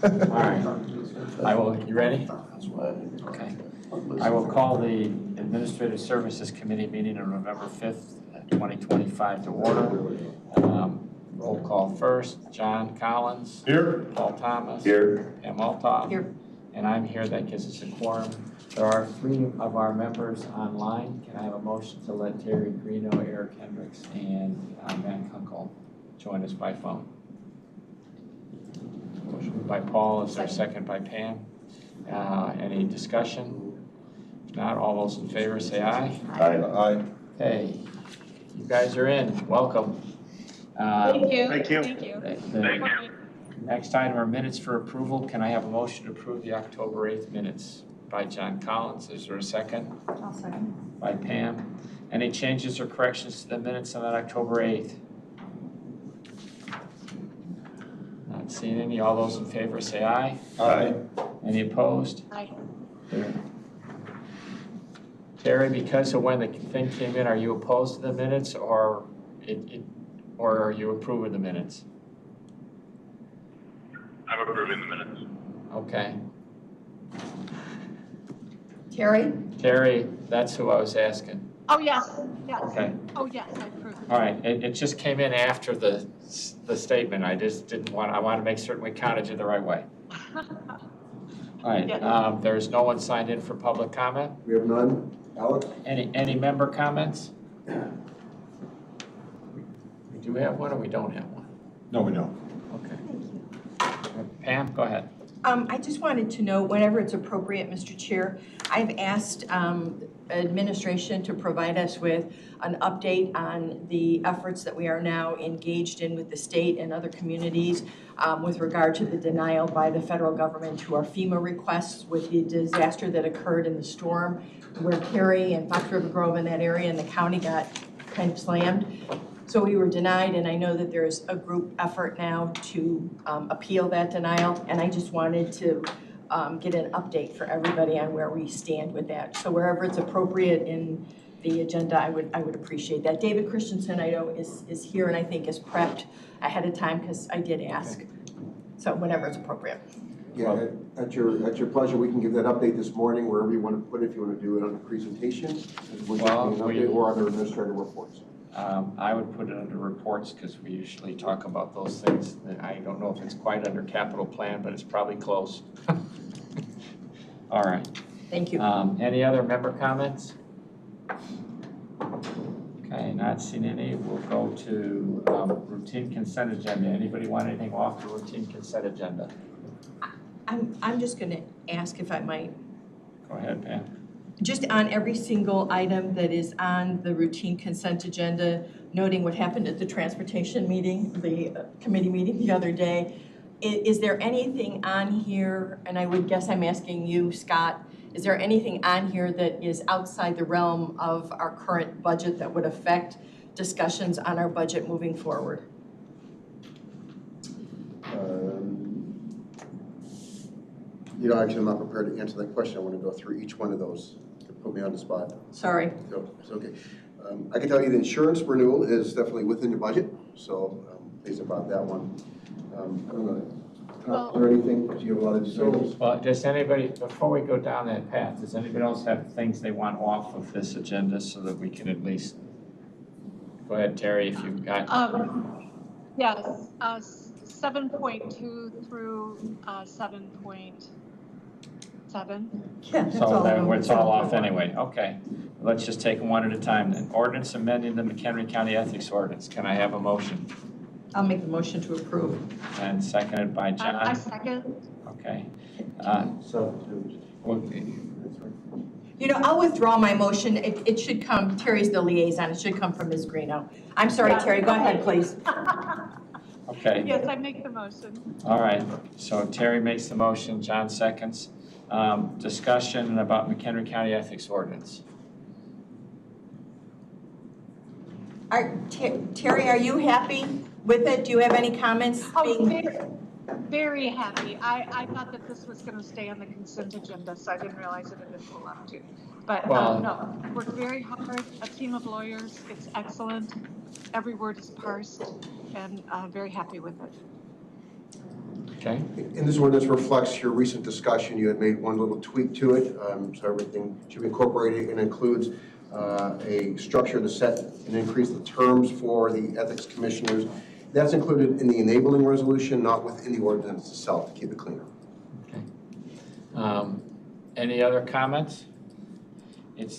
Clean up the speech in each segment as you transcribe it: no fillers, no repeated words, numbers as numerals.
right. You ready? Okay. I will call the Administrative Services Committee meeting on November 5th, 2025 to order. Roll call first. John Collins. Here. Paul Thomas. Here. Pam Altoff. Here. And I'm here. That gives us a quorum. There are 3 of our members online. Can I have a motion to let Terry Greeno, Eric Hendricks, and Matt Kunkel join us by phone? Motion by Paul. Is there a second by Pam? Any discussion? If not, all those in favor say aye. Aye. Hey, you guys are in. Welcome. Thank you. Thank you. Thank you. The next item are minutes for approval. Can I have a motion to approve the October 8th minutes? By John Collins. Is there a second? I'll second. By Pam. Any changes or corrections to the minutes on that October 8th? Not seeing any. All those in favor say aye. Aye. Any opposed? Aye. There. Terry, because of when the thing came in, are you opposed to the minutes or are you approving the minutes? I'm approving the minutes. Okay. Terry, that's who I was asking. Oh, yes, yes. Okay. Oh, yes, I approve. All right, it just came in after the statement. I just didn't want, I want to make certain we counted you the right way. All right, Yeah. there's no one signed in for public comment? We have none. Alex? Any member comments? We do have one or we don't have one? No, we don't. Okay. Pam, go ahead. I just wanted to know, whenever it's appropriate, Mr. Chair, I've asked administration to provide us with an update on the efforts that we are now engaged in with the state and other communities with regard to the denial by the federal government to our FEMA requests with the disaster that occurred in the storm where Cary and Fox River Grove in that area and the county got kind of slammed. So we were denied, and I know that there's a group effort now to appeal that denial, and I just wanted to get an update for everybody on where we stand with that. So wherever it's appropriate in the agenda, I would appreciate that. David Christensen, I know, is here and I think is prepped ahead of time because I did ask. So whenever it's appropriate. Yeah, at your pleasure, we can give that update this morning wherever you want to put it. If you want to do it on the presentation, or other administrative reports. I would put it under reports because we usually talk about those things. I don't know if it's quite under capital plan, but it's probably close. All right. Thank you. Any other member comments? Okay, not seeing any. We'll go to routine consent agenda. Anybody want anything off the routine consent agenda? I'm just going to ask if I might. Go ahead, Pam. Just on every single item that is on the routine consent agenda, noting what happened at the transportation meeting, the committee meeting the other day, is there anything on here, and I would guess I'm asking you, Scott, is there anything on here that is outside the realm of our current budget that would affect discussions on our budget moving forward? Actually, I'm not prepared to answer that question. I want to go through each one of those. Put me on the spot. Sorry. No, it's okay. I can tell you the insurance renewal is definitely within the budget, so pleased about that one. I don't know, or anything, because you have a lot of details. Well, does anybody, before we go down that path, does anybody else have things they want off of this agenda so that we can at least, go ahead, Terry, if you've got. Yes, 7.2 through 7.7. Yeah, that's So all. then it's all off anyway. Okay. Let's just take them one at a time then. Ordinance amending the McHenry County Ethics Ordinance. Can I have a motion? I'll make the motion to approve. And seconded by John. I second. Okay. I'll withdraw my motion. It should come, Terry's the liaison, it should come from Ms. Greeno. I'm sorry, Terry, go ahead, please. Okay. Yes, I make the motion. All right. So Terry makes the motion, John seconds. Discussion about McHenry County Ethics Ordinance. Terry, are you happy with it? Do you have any comments? Oh, very happy. I thought that this was going to stay on the consent agenda, so I didn't realize it had been pulled up too. But no, worked very hard, a team of lawyers. It's excellent. Every word is parsed, and very happy with it. Okay. And this ordinance reflects your recent discussion. You had made one little tweak to it, so everything should be incorporated and includes a structure to set and increase the terms for the ethics commissioners. That's included in the enabling resolution, not within the ordinance itself, to keep it cleaner. Okay. Any other comments?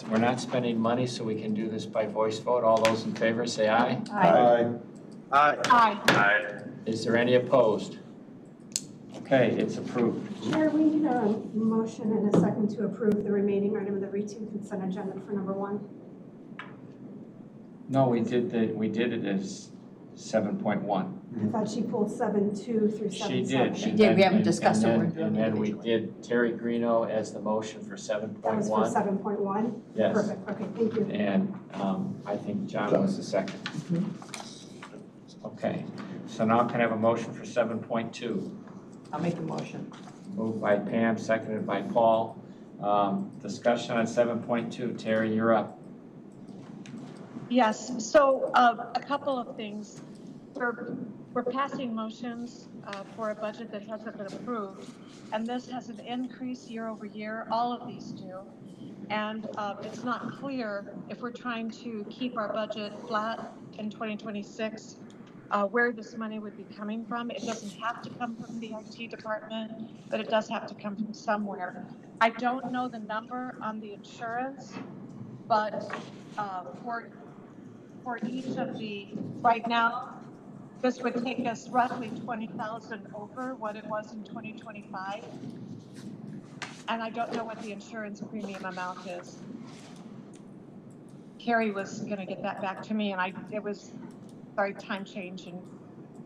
We're not spending money, so we can do this by voice vote. All those in favor say aye. Aye. Aye. Is there any opposed? Okay, it's approved. Chair, we need a motion and a second to approve the remaining item of the routine consent agenda for number 1. No, we did it as 7.1. I thought she pulled 7.2 through 7.7. She did. She did. We haven't discussed it. We're doing And then we individually. did Terry Greeno as the motion for 7.1. That was for 7.1? Yes. Perfect, okay, thank you. And I think John was the second. Okay, so now can I have a motion for 7.2? I'll make a motion. Moved by Pam, seconded by Paul. Discussion on 7.2. Terry, you're up. Yes, so a couple of things. We're passing motions for a budget that hasn't been approved, and this has an increase year over year. All of these do. And it's not clear if we're trying to keep our budget flat in 2026, where this money would be coming from. It doesn't have to come from the IT department, but it does have to come from somewhere. I don't know the number on the insurance, but for each of the, right now, this would take us roughly 20,000 over what it was in 2025. And I don't know what the insurance premium amount is. Carrie was gonna get that back to me, and it was, sorry, time change, and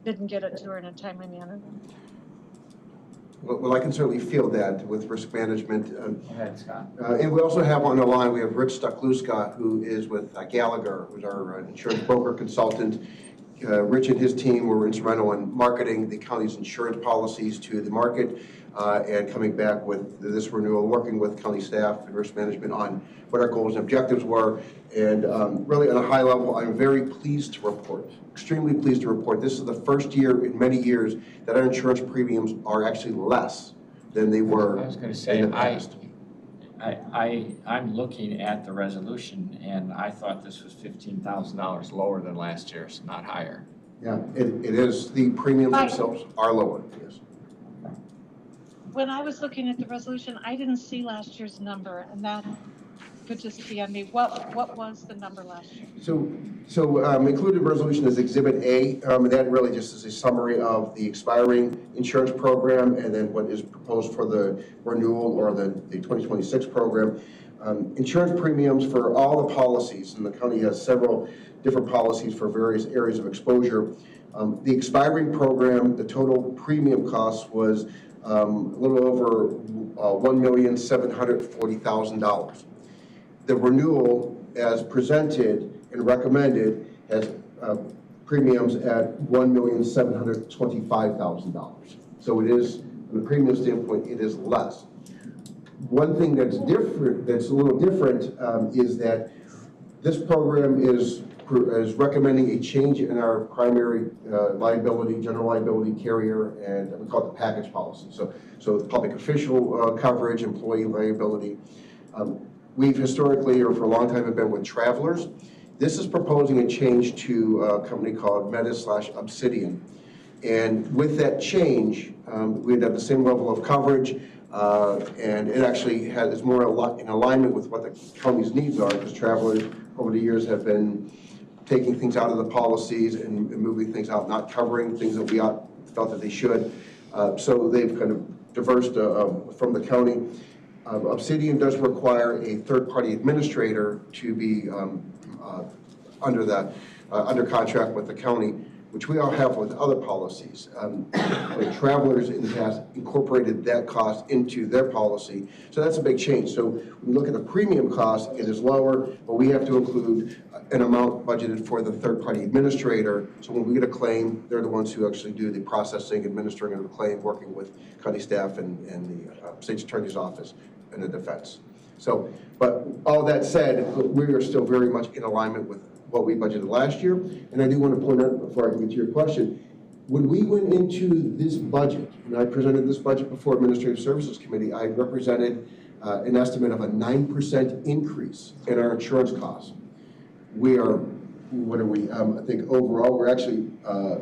didn't get it to her in a timely manner. Well, I can certainly feel that with risk management. Go ahead, Scott. And we also have on the line, we have Rich Stuckluska, who is with Gallagher, who's our insurance broker consultant. Rich and his team were instrumental in marketing the county's insurance policies to the market and coming back with this renewal, working with county staff and risk management on what our goals and objectives were. And really on a high level, I'm very pleased to report, extremely pleased to report, this is the first year in many years that our insurance premiums are actually less than they were I was going to say, in the past. I'm looking at the resolution, and I thought this was $15,000 lower than last year's, not higher. Yeah, it is. The premiums themselves are lower, yes. When I was looking at the resolution, I didn't see last year's number, and that could just be on me. What was the number last year? So included resolution is Exhibit A, and that really just is a summary of the expiring insurance program and then what is proposed for the renewal or the 2026 program. Insurance premiums for all the policies, and the county has several different policies for various areas of exposure. The expiring program, the total premium cost was a little over $1,740,000. The renewal, as presented and recommended, has premiums at $1,725,000. So it is, from the premium standpoint, it is less. One thing that's different, that's a little different, is that this program is recommending a change in our primary liability, general liability carrier, and we call it the package policy. So the public official coverage, employee liability. We've historically, or for a long time, have been with Travelers. This is proposing a change to a company called Meta/Obsidian. And with that change, we'd have the same level of coverage, and it actually is more in alignment with what the county's needs are, because Travelers over the years have been taking things out of the policies and moving things out, not covering things that we felt that they should. So they've kind of diversed from the county. Obsidian does require a third-party administrator to be under contract with the county, which we all have with other policies. But Travelers in the past incorporated that cost into their policy, so that's a big change. So when you look at the premium cost, it is lower, but we have to include an amount budgeted for the third-party administrator. So when we get a claim, they're the ones who actually do the processing, administering of the claim, working with county staff and the state's attorney's office and the defense. So, but all that said, we are still very much in alignment with what we budgeted last year. And I do want to point out, before I can get to your question, when we went into this budget, and I presented this budget before Administrative Services Committee, I represented an estimate of a 9% increase in our insurance costs. We are, what are we, I think overall, we're actually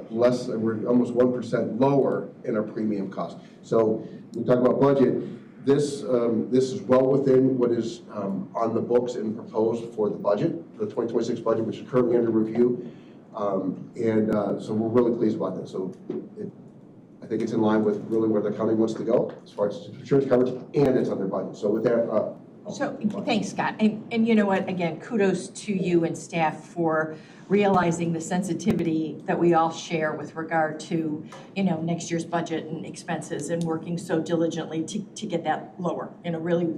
we're almost 1% lower in our premium cost. So when we talk about budget, this is well within what is on the books and proposed for the budget, the 2026 budget, which is currently under review. So we're really pleased about this. So I think it's in line with really where the county wants to go as far as insurance coverage, and it's under budget. So with that, so thanks, Scott. And you know what, again, kudos to you and staff for realizing the sensitivity that we all share with regard to, you know, next year's budget and expenses, and working so diligently to get that lower, you know, really.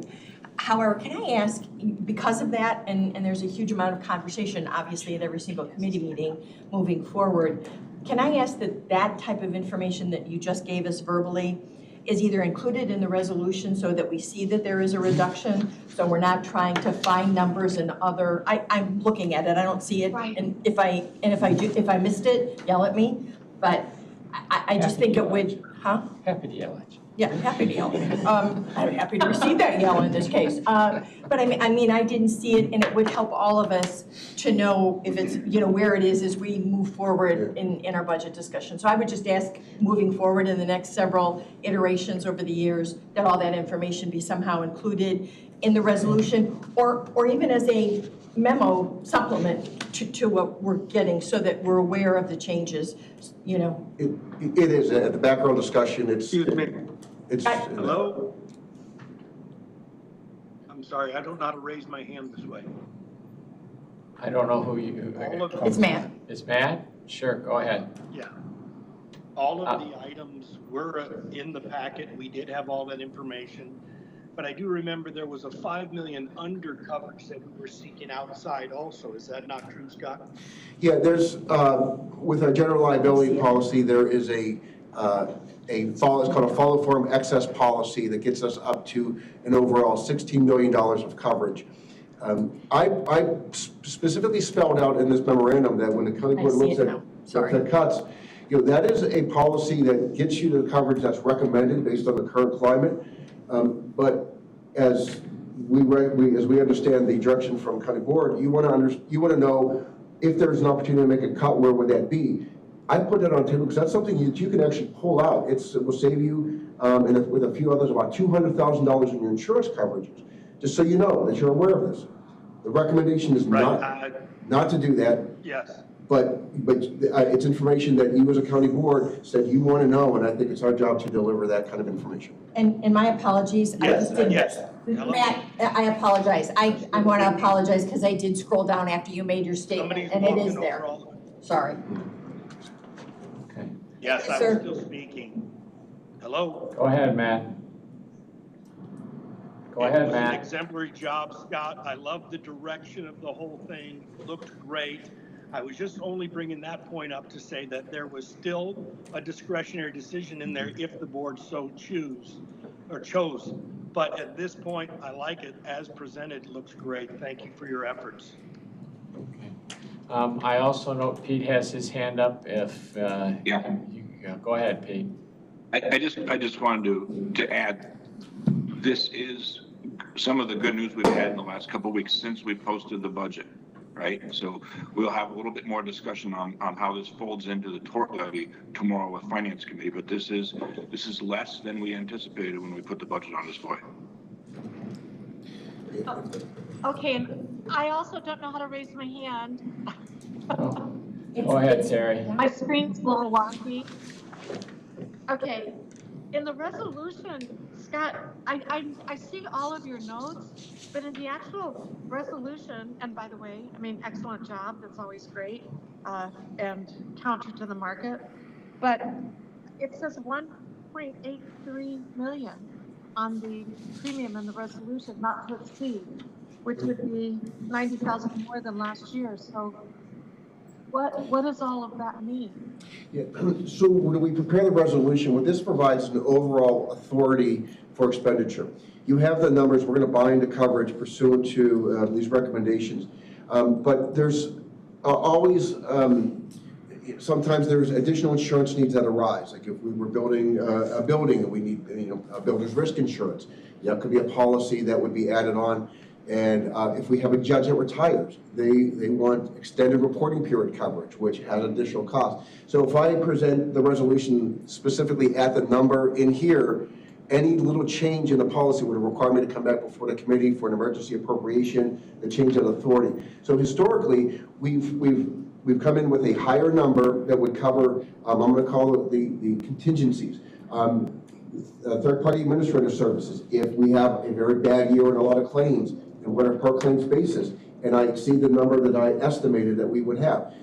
However, can I ask, because of that, and there's a huge amount of conversation, obviously, at every single committee meeting moving forward, can I ask that type of information that you just gave us verbally is either included in the resolution so that we see that there is a reduction, so we're not trying to find numbers and other, I'm looking at it, I don't see it. Right. And if I missed it, yell at me, but I just think it would, huh? Happy to yell at you. Yeah, happy to yell. I'm happy to receive that yell in this case. But I mean, I didn't see it, and it would help all of us to know if it's, you know, where it is as we move forward in our budget discussion. So I would just ask, moving forward in the next several iterations over the years, that all that information be somehow included in the resolution, or even as a memo supplement to what we're getting, so that we're aware of the changes, you know. it is at the background discussion. Excuse me. It's Hello? I'm sorry, I don't know how to raise my hand this way. I don't know who you. It's Matt. It's Matt? Sure, go ahead. Yeah. All of the items were in the packet. We did have all that information. But I do remember there was a 5 million under coverage that we were seeking outside also. Is that not true, Scott? Yeah, there's, with our general liability policy, there is it's called a follow form excess policy that gets us up to an overall $16 million of coverage. I specifically spelled out in this memorandum that when the county board looks at the cuts, you know, that is a policy that gets you the coverage that's recommended based on the current climate. But as we understand the direction from county board, you want to know if there's an opportunity to make a cut, where would that be? I put that on the table because that's something that you can actually pull out. It will save you, and with a few others, about $200,000 in your insurance coverages. Just so you know that you're aware of this. The recommendation is not to do that. Yes. But it's information that you as a county board said you want to know, and I think it's our job to deliver that kind of information. And my apologies, I just didn't. Yes. Matt, I apologize. I want to apologize because I did scroll down after you made your statement, and it is there. Sorry. Okay. Yes, I Sir. was still speaking. Hello? Go ahead, Matt. Go ahead, It was an Matt. exemplary job, Scott. I love the direction of the whole thing. It looked great. I was just only bringing that point up to say that there was still a discretionary decision in there if the board so chose. But at this point, I like it as presented. It looks great. Thank you for your efforts. Okay. I also note Pete has his hand up. If go ahead, Pete. I just wanted to add, this is some of the good news we've had in the last couple of weeks since we posted the budget, right? So we'll have a little bit more discussion on how this folds into the tort levy tomorrow with Finance Committee, but this is less than we anticipated when we put the budget on display. Okay, and I also don't know how to raise my hand. Go ahead, Terry. My screen's a little wonky. Okay, in the resolution, Scott, I see all of your notes, but in the actual resolution, and by the way, I mean, excellent job, that's always great, and counter to the market, but it says 1.83 million on the premium in the resolution, not to exceed, which would be 90,000 more than last year. So what does all of that mean? Yeah. So when we prepare the resolution, what this provides an overall authority for expenditure. You have the numbers. We're going to bind the coverage pursuant to these recommendations. But there's always, sometimes there's additional insurance needs that arise. Like if we were building a building and we need, a builder's risk insurance, that could be a policy that would be added on. And if we have a judge that retires, they want extended reporting period coverage, which has additional costs. So if I present the resolution specifically at the number in here, any little change in the policy would require me to come back before the committee for an emergency appropriation, the change of authority. So historically, we've come in with a higher number that would cover, I'm going to call it the contingencies. Third-party administrative services, if we have a very bad year and a lot of claims, and what a per claims basis, and I exceed the number that I estimated that we would have.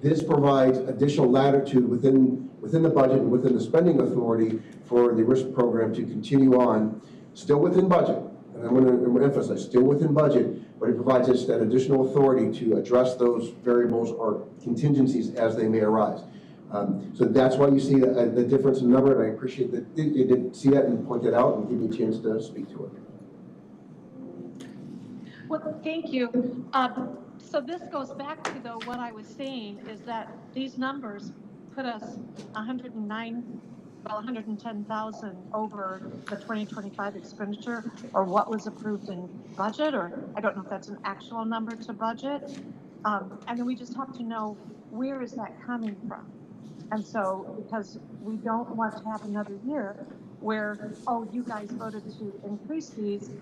This provides additional latitude within the budget and within the spending authority for the risk program to continue on, still within budget. And I'm going to emphasize, still within budget, but it provides us that additional authority to address those variables or contingencies as they may arise. So that's why you see the difference in number, and I appreciate that you did see that and point that out and give me a chance to speak to it. Well, thank you. So this goes back to, though, what I was saying is that these numbers put us 110,000 over the 2025 expenditure, or what was approved in budget, or I don't know if that's an actual number to budget. And then we just have to know, where is that coming from? And so, because we don't want to have another year where, oh, you guys voted to increase these,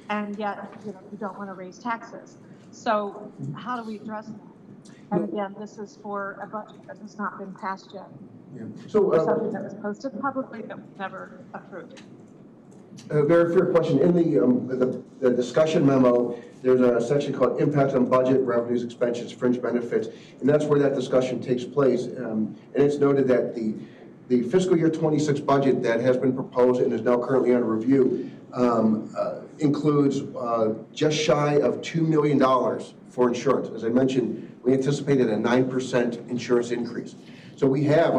and yet, you don't want to raise taxes. So how do we address that? And again, this is for a budget that has not been passed yet. Yeah. So something that was posted publicly but never approved. A very fair question. In the discussion memo, there's a section called Impact on Budget, Revenues, Expenses, Fringe Benefits, and that's where that discussion takes place. And it's noted that the fiscal year 26 budget that has been proposed and is now currently under review includes just shy of $2 million for insurance. As I mentioned, we anticipated a 9% insurance increase. So we have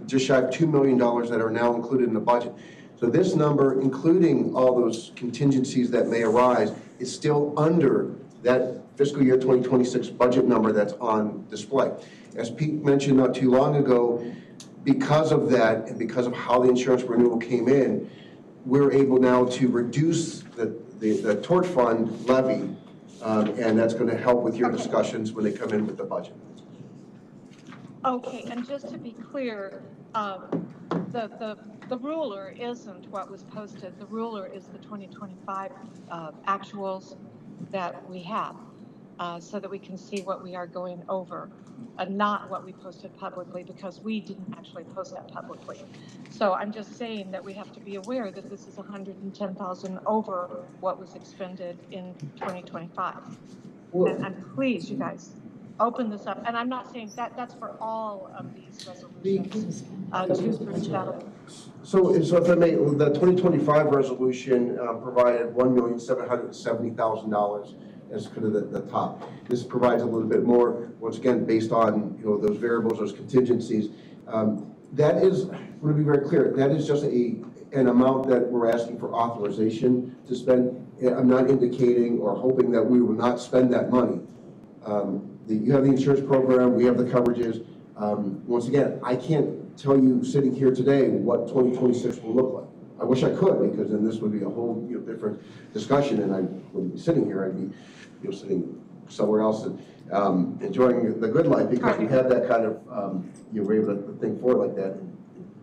just shy of $2 million that are now included in the budget. So this number, including all those contingencies that may arise, is still under that fiscal year 2026 budget number that's on display. As Pete mentioned not too long ago, because of that and because of how the insurance renewal came in, we're able now to reduce the tort fund levy, and that's going to help with your discussions when they come in with the budget. Okay, and just to be clear, the ruler isn't what was posted. The ruler is the 2025 actuals that we have, so that we can see what we are going over, not what we posted publicly, because we didn't actually post that publicly. So I'm just saying that we have to be aware that this is 110,000 over what was expended in 2025. And please, you guys, open this up. And I'm not saying that's for all of these resolutions. So if I may, the 2025 resolution provided $1,770,000 as kind of the top. This provides a little bit more, once again, based on those variables, those contingencies. That is, I want to be very clear, that is just an amount that we're asking for authorization to spend. I'm not indicating or hoping that we will not spend that money. You have the insurance program, we have the coverages. Once again, I can't tell you sitting here today what 2026 will look like. I wish I could, because then this would be a whole different discussion, and I wouldn't be sitting here. I'd be sitting somewhere else and enjoying the good life, because we have that kind of we're able to think forward like that and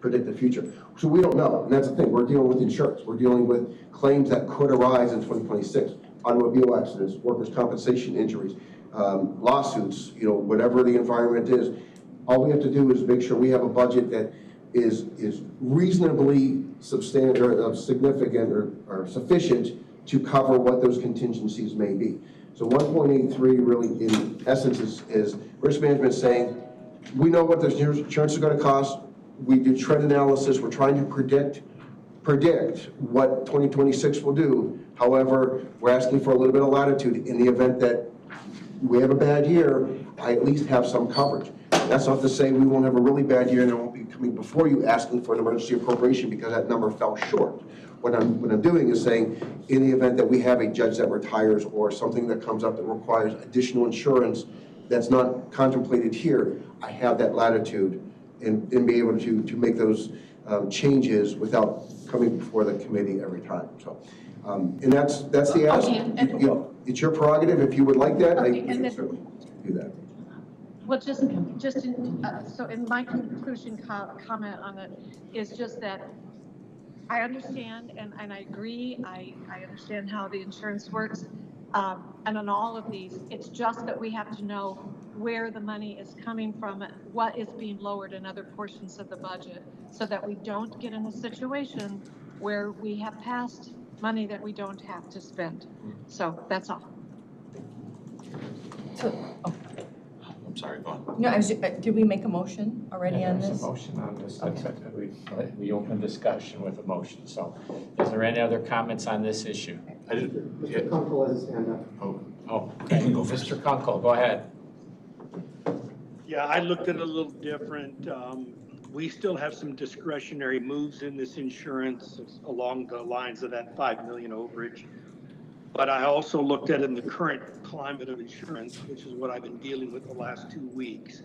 predict the future. So we don't know, and that's the thing. We're dealing with insurance. We're dealing with claims that could arise in 2026, automobile accidents, workers' compensation injuries, lawsuits, whatever the environment is. All we have to do is make sure we have a budget that is reasonably substantial, or significant, or sufficient to cover what those contingencies may be. So 1.83 really, in essence, is risk management saying, we know what the insurance is going to cost. We do trend analysis. We're trying to predict what 2026 will do. However, we're asking for a little bit of latitude in the event that we have a bad year. I at least have some coverage. That's not to say we won't have a really bad year and I won't be coming before you asking for an emergency appropriation because that number fell short. What I'm doing is saying, in the event that we have a judge that retires or something that comes up that requires additional insurance, that's not contemplated here, I have that latitude and be able to make those changes without coming before the committee every time. So, and that's the ask. It's your prerogative. If you would like that, I can certainly do that. Well, just so in my conclusion comment on it is just that I understand and I agree. I understand how the insurance works. And on all of these, it's just that we have to know where the money is coming from, what is being lowered in other portions of the budget, so that we don't get in a situation where we have passed money that we don't have to spend. So that's all. I'm sorry, go on. No, did we make a motion already on There's this? a motion on this. We opened discussion with a motion. So is there any other comments on this issue? Mr. Kunkel has his hand up. Oh, okay. Mr. Kunkel, go ahead. Yeah, I looked at it a little different. We still have some discretionary moves in this insurance along the lines of that 5 million overage. But I also looked at it in the current climate of insurance, which is what I've been dealing with the last 2 weeks.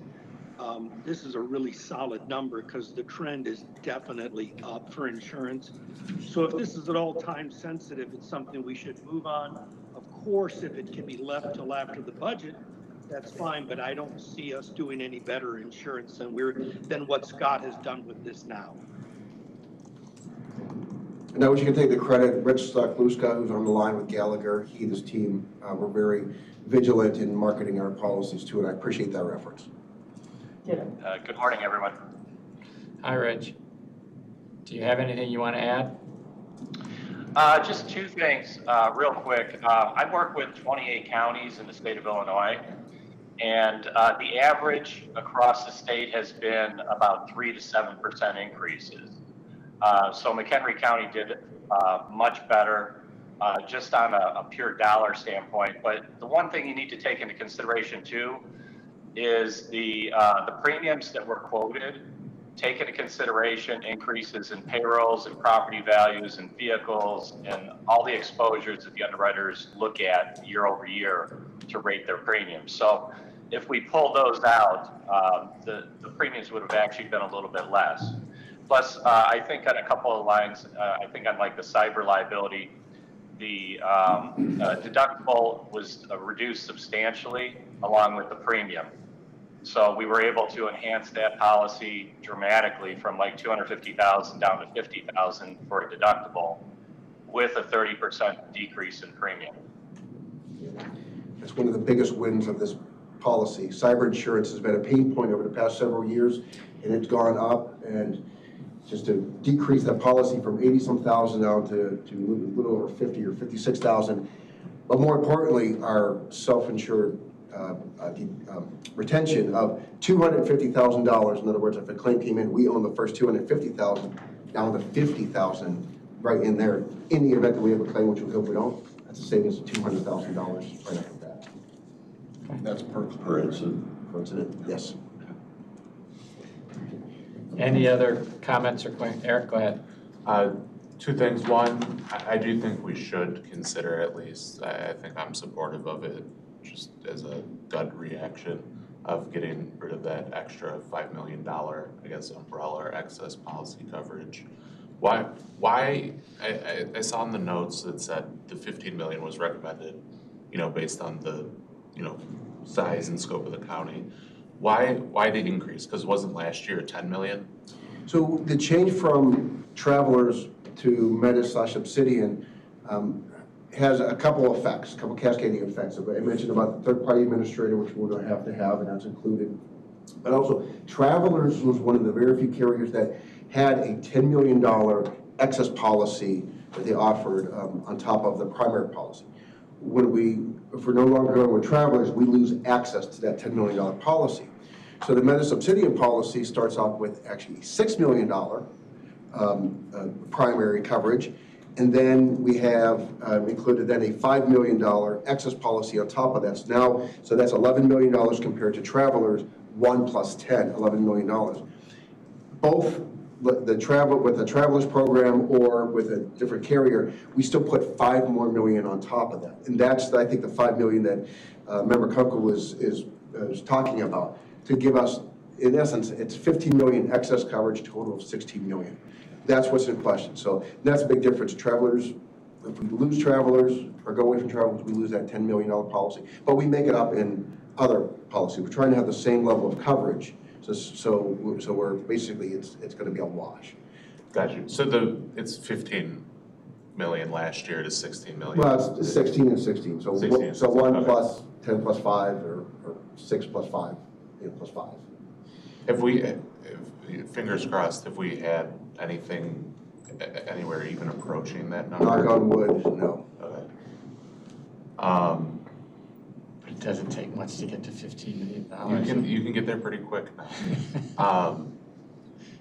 This is a really solid number because the trend is definitely up for insurance. So if this is at all time sensitive, it's something we should move on. Of course, if it can be left till after the budget, that's fine, but I don't see us doing any better insurance than what Scott has done with this now. And I wish you could take the credit. Rich Luska, who's on the line with Gallagher, he and his team were very vigilant in marketing our policies too, and I appreciate their efforts. Good morning, everyone. Hi, Rich. Do you have anything you want to add? Just two things real quick. I work with 28 counties in the state of Illinois, and the average across the state has been about 3 to 7% increases. So McHenry County did much better just on a pure dollar standpoint. But the one thing you need to take into consideration too is the premiums that were quoted take into consideration increases in payrolls and property values and vehicles and all the exposures that the underwriters look at year over year to rate their premiums. So if we pull those out, the premiums would have actually been a little bit less. Plus, I think on a couple of lines, I think on like the cyber liability, the deductible was reduced substantially along with the premium. So we were able to enhance that policy dramatically from like $250,000 down to $50,000 for a deductible with a 30% decrease in premium. It's one of the biggest wins of this policy. Cyber insurance has been a pain point over the past several years, and it's gone up. And just to decrease that policy from 80-some thousand down to a little over 50 or 56,000. But more importantly, our self-insured retention of $250,000. In other words, if a claim came in, we own the first $250,000 down to $50,000 right in there. In the event that we have a claim, which we hope we don't, that's a savings of $200,000 right after that. That's per incident. Per incident, yes. Any other comments or questions? Eric, go ahead. Two things. One, I do think we should consider at least, I think I'm supportive of it just as a gut reaction of getting rid of that extra $5 million, I guess, umbrella or excess policy coverage. Why I saw in the notes that said the 15 million was recommended, based on the, size and scope of the county. Why the increase? Because wasn't last year 10 million? So the change from Travelers to Meta/Obsidian has a couple effects, a couple cascading effects. I mentioned about the third-party administrator, which we're going to have, and that's included. But also, Travelers was one of the very few carriers that had a $10 million excess policy that they offered on top of the primary policy. If we're no longer going with Travelers, we lose access to that $10 million policy. So the Meta/Obsidian policy starts off with actually $6 million primary coverage, and then we have included then a $5 million excess policy on top of that. So that's $11 million compared to Travelers, 1 plus 10, $11 million. Both with the Travelers program or with a different carrier, we still put $5 more million on top of that. And that's, I think, the $5 million that Member Kunkel is is talking about, to give us, in essence, it's 15 million excess coverage, total of 16 million. That's what's in question. So that's a big difference. Travelers, if we lose travelers or go away from travelers, we lose that $10 million policy. But we make it up in other policy. We're trying to have the same level of coverage. So we're basically, it's going to be a wash. Gotcha. So it's 15 million last year to 16 million. Well, it's 16 and 16. So 16, so 1 okay. plus 10 plus 5 or 6 plus 5, plus 5. If fingers crossed, if we had anything anywhere even approaching that number? Knock on wood, no. Okay. But it doesn't take much to get to $15 million. You can get there pretty quick. And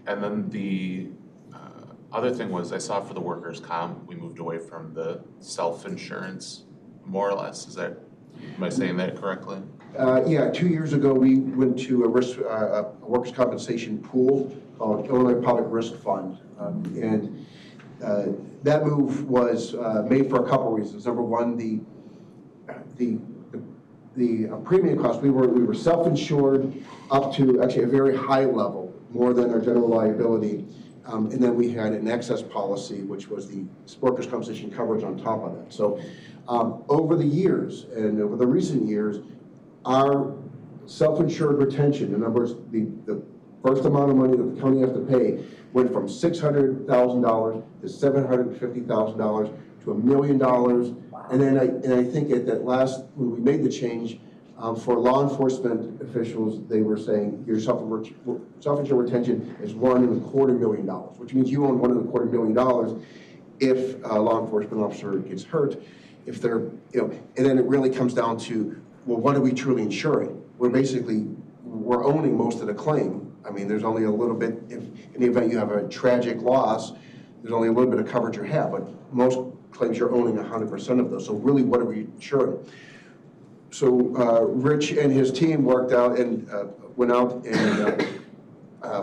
then the other thing was, I saw for the workers' comp, we moved away from the self-insurance, more or less. Am I saying that correctly? Yeah, 2 years ago, we went to a workers' compensation pool called Illinois Public Risk Fund. And that move was made for a couple reasons. Number one, the premium cost, we were self-insured up to actually a very high level, more than our general liability. And then we had an excess policy, which was the workers' compensation coverage on top of that. So over the years, and over the recent years, our self-insured retention, in other words, the first amount of money that the county has to pay, went from $600,000 to $750,000 to $1 million. And then I think at that when we made the change, for law enforcement officials, they were saying your self-insured retention is $1.25 million, which means you own $1.25 million if a law enforcement officer gets hurt. If they're, and then it really comes down to, well, what are we truly insuring? We're owning most of the claim. I mean, there's only a little bit, if in the event you have a tragic loss, there's only a little bit of coverage you have, but most claims you're owning 100% of those. So really, what are we insuring? So Rich and his team worked out and went out and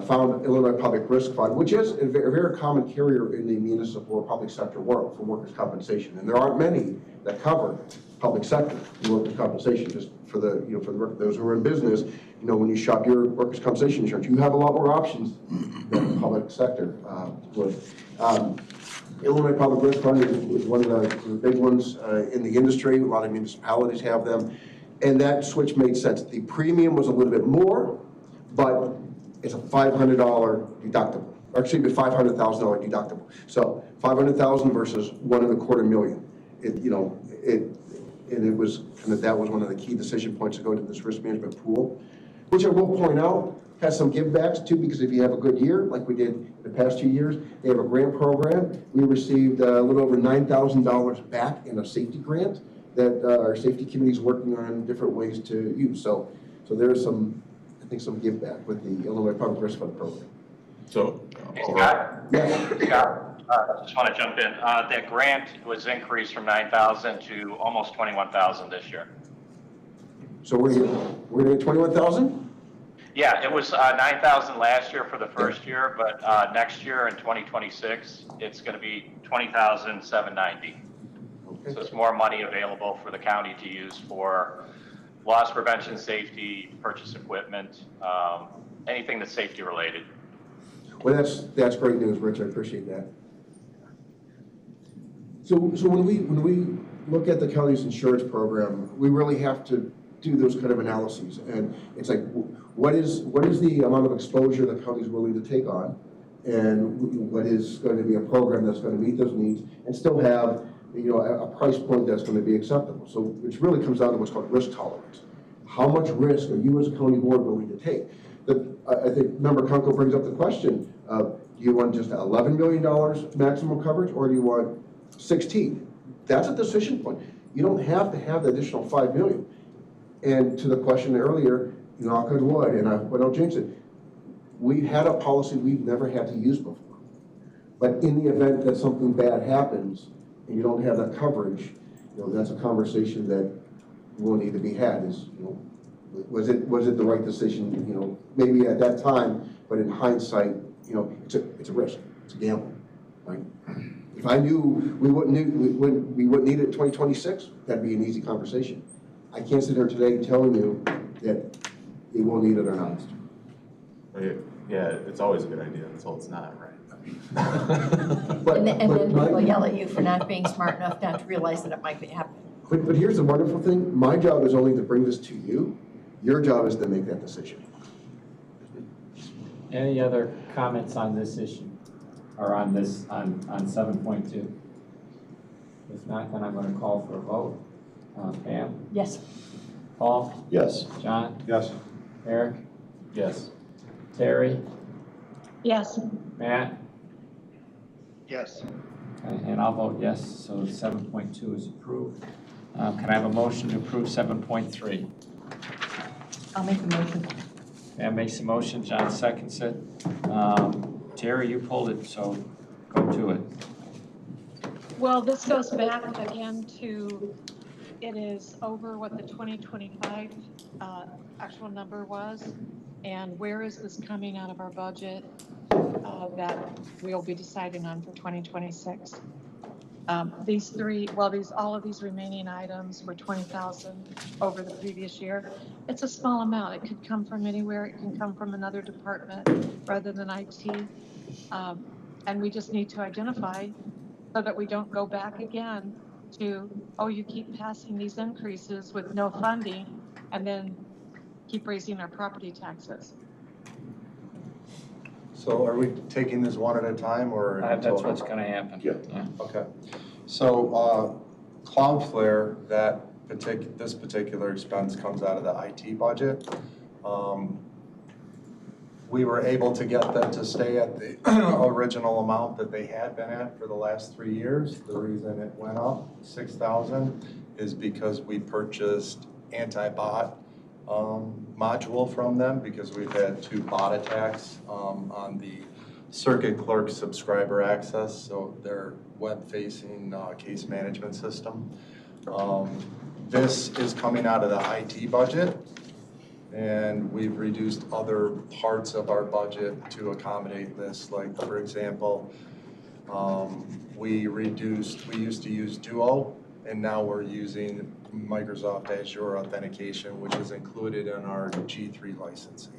found Illinois Public Risk Fund, which is a very common carrier in the municipal or public sector world for workers' compensation. And there aren't many that cover public sector workers' compensation. Just for those who are in business, when you shop your workers' compensation insurance, you have a lot more options than the public sector would. Illinois Public Risk Fund is one of the big ones in the industry. A lot of municipalities have them. And that switch made sense. The premium was a little bit more, but it's a $500 deductible. Or excuse me, $500,000 deductible. So $500,000 versus $1.25 million. It was that was one of the key decision points to go into this risk management pool, which I will point out has some give backs too, because if you have a good year, like we did in the past 2 years, they have a grant program. We received a little over $9,000 back in a safety grant that our safety committee is working on different ways to use. So there's some give back with the Illinois Public Risk Fund program. So, hey, Scott. Yeah. Scott, I just want to jump in. That grant was increased from 9,000 to almost 21,000 this year. So we're going to get 21,000? Yeah, it was 9,000 last year for the first year, but next year in 2026, it's going to be 20,790. Okay. So it's more money available for the county to use for loss prevention, safety, purchase equipment, anything that's safety related. Well, that's great news, Rich. I appreciate that. So when we look at the county's insurance program, we really have to do those kind of analyses, and it's like, what is the amount of exposure the county is willing to take on, and what is going to be a program that's going to meet those needs, and still have a price point that's going to be acceptable. So which really comes down to what's called risk tolerance. How much risk are you as a county board willing to take? I think Member Kunkel brings up the question of, do you want just $11 million maximum coverage, or do you want 16? That's a decision point. You don't have to have the additional $5 million. And to the question earlier, knock on wood, and I don't jinx it, we had a policy we've never had to use before. But in the event that something bad happens and you don't have that coverage, that's a conversation that will need to be had. Is was it the right decision? Maybe at that time, but in hindsight, it's a risk. It's a gamble, right? If I knew we wouldn't need it in 2026, that'd be an easy conversation. I can't sit here today telling you that it will need it or not. Yeah, it's always a good idea until it's not, right? And then people yell at you for not being smart enough not to realize that it might be happening. But here's the wonderful thing. My job is only to bring this to you. Your job is to make that decision. Any other comments on this issue? Or on this, on 7.2? If not, then I'm going to call for a vote. Pam? Yes. Paul? Yes. John? Yes. Eric? Yes. Terry? Yes. Matt? Yes. And I'll vote yes, so 7.2 is approved. Can I have a motion to approve 7.3? I'll make the motion. Pam makes the motion, John seconds it. Terry, you pulled it, so go to it. Well, this goes back again to, it is over what the 2025 actual number was. And where is this coming out of our budget that we'll be deciding on for 2026? These three, well, all of these remaining items were 20,000 over the previous year. It's a small amount. It could come from anywhere. It can come from another department rather than IT. And we just need to identify so that we don't go back again to, oh, you keep passing these increases with no funding and then keep raising our property taxes. So are we taking this one at a time or? That's what's going to happen. Yeah. Okay. So Cloudflare, this particular expense comes out of the IT budget. We were able to get them to stay at the original amount that they had been at for the last 3 years. The reason it went up 6,000 is because we purchased anti-bot module from them because we've had 2 bot attacks on the circuit clerk subscriber access, so their web-facing case management system. This is coming out of the IT budget, and we've reduced other parts of our budget to accommodate this. Like, for example, we used to use Duo, and now we're using Microsoft Azure Authentication, which is included in our G3 licensing.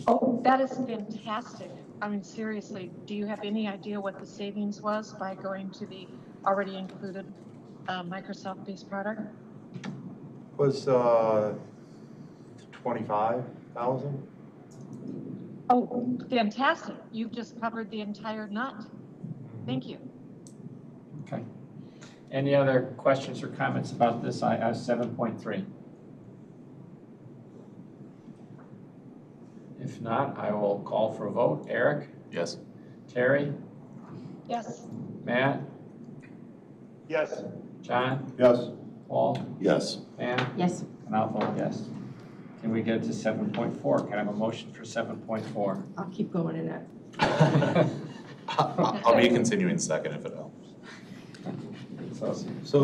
Oh, that is fantastic. I mean, seriously, do you have any idea what the savings was by going to the already included Microsoft-based product? Was 25,000. Oh, fantastic. You've just covered the entire nut. Thank you. Okay. Any other questions or comments about this 7.3? If not, I will call for a vote. Eric? Yes. Terry? Yes. Matt? Yes. John? Yes. Paul? Yes. Pam? Yes. And I'll vote yes. Can we get to 7.4? Can I have a motion for 7.4? I'll keep going in that. I'll be a continuing second if it helps. So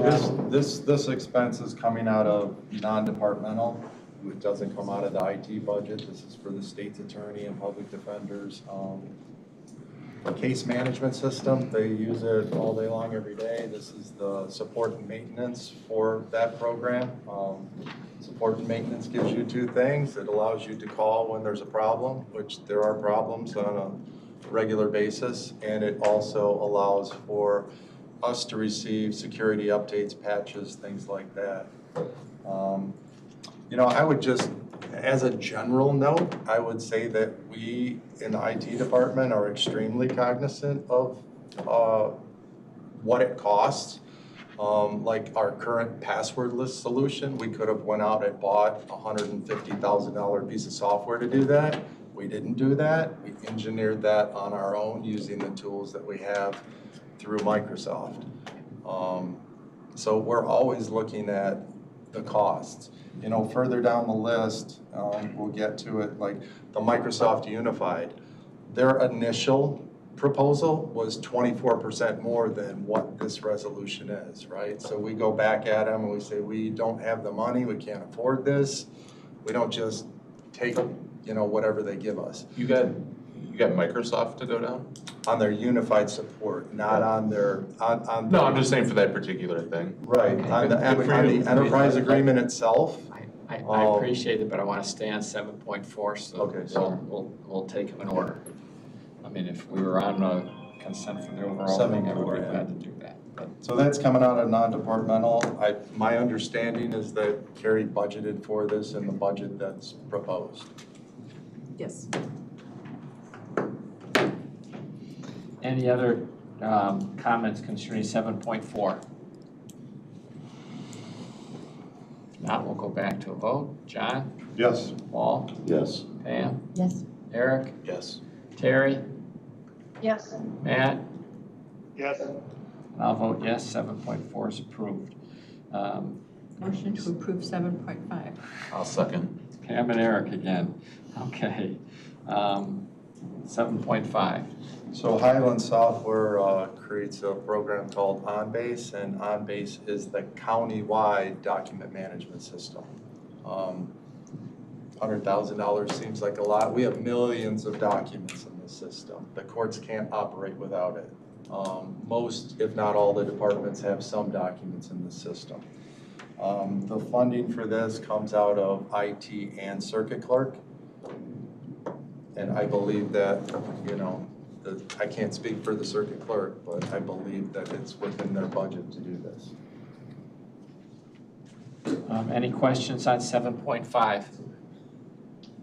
this expense is coming out of non-departmental. It doesn't come out of the IT budget. This is for the state's attorney and public defenders. A case management system, they use it all day long, every day. This is the support and maintenance for that program. Support and maintenance gives you 2 things. It allows you to call when there's a problem, which there are problems on a regular basis, and it also allows for us to receive security updates, patches, things like that. I would just, as a general note, I would say that we in the IT department are extremely cognizant of what it costs. Like our current passwordless solution, we could have went out and bought a $150,000 piece of software to do that. We didn't do that. We engineered that on our own using the tools that we have through Microsoft. So we're always looking at the costs. Further down the list, we'll get to it, like the Microsoft Unified. Their initial proposal was 24% more than what this resolution is, right? So we go back at them and we say, we don't have the money, we can't afford this. We don't just take, whatever they give us. You got Microsoft to go down? On their unified support, not on their, No, I'm just saying for that particular thing. right, on the enterprise agreement itself, I appreciate it, but I want to stay on 7.4, so Okay, so- we'll take them in order. I mean, if we were on a consent for the overall thing, I would be 7.4, glad to do that. But So that's coming out of non-departmental. My understanding is that Carrie budgeted for this in the budget that's proposed. Yes. any other comments concerning 7.4? If not, we'll go back to a vote. John? Yes. Paul? Yes. Pam? Yes. Eric? Yes. Terry? Yes. Matt? Yes. And I'll vote yes, 7.4 is approved. Motion to approve 7.5. I'll second. Pam and Eric again. Okay. 7.5. So Hyland Software creates a program called OnBase, and OnBase is the county-wide document management system. $100,000 seems like a lot. We have millions of documents in the system. The courts can't operate without it. Most, if not all, the departments have some documents in the system. The funding for this comes out of IT and circuit clerk. And I believe that, I can't speak for the circuit clerk, but I believe that it's within their budget to do this. Any questions on 7.5?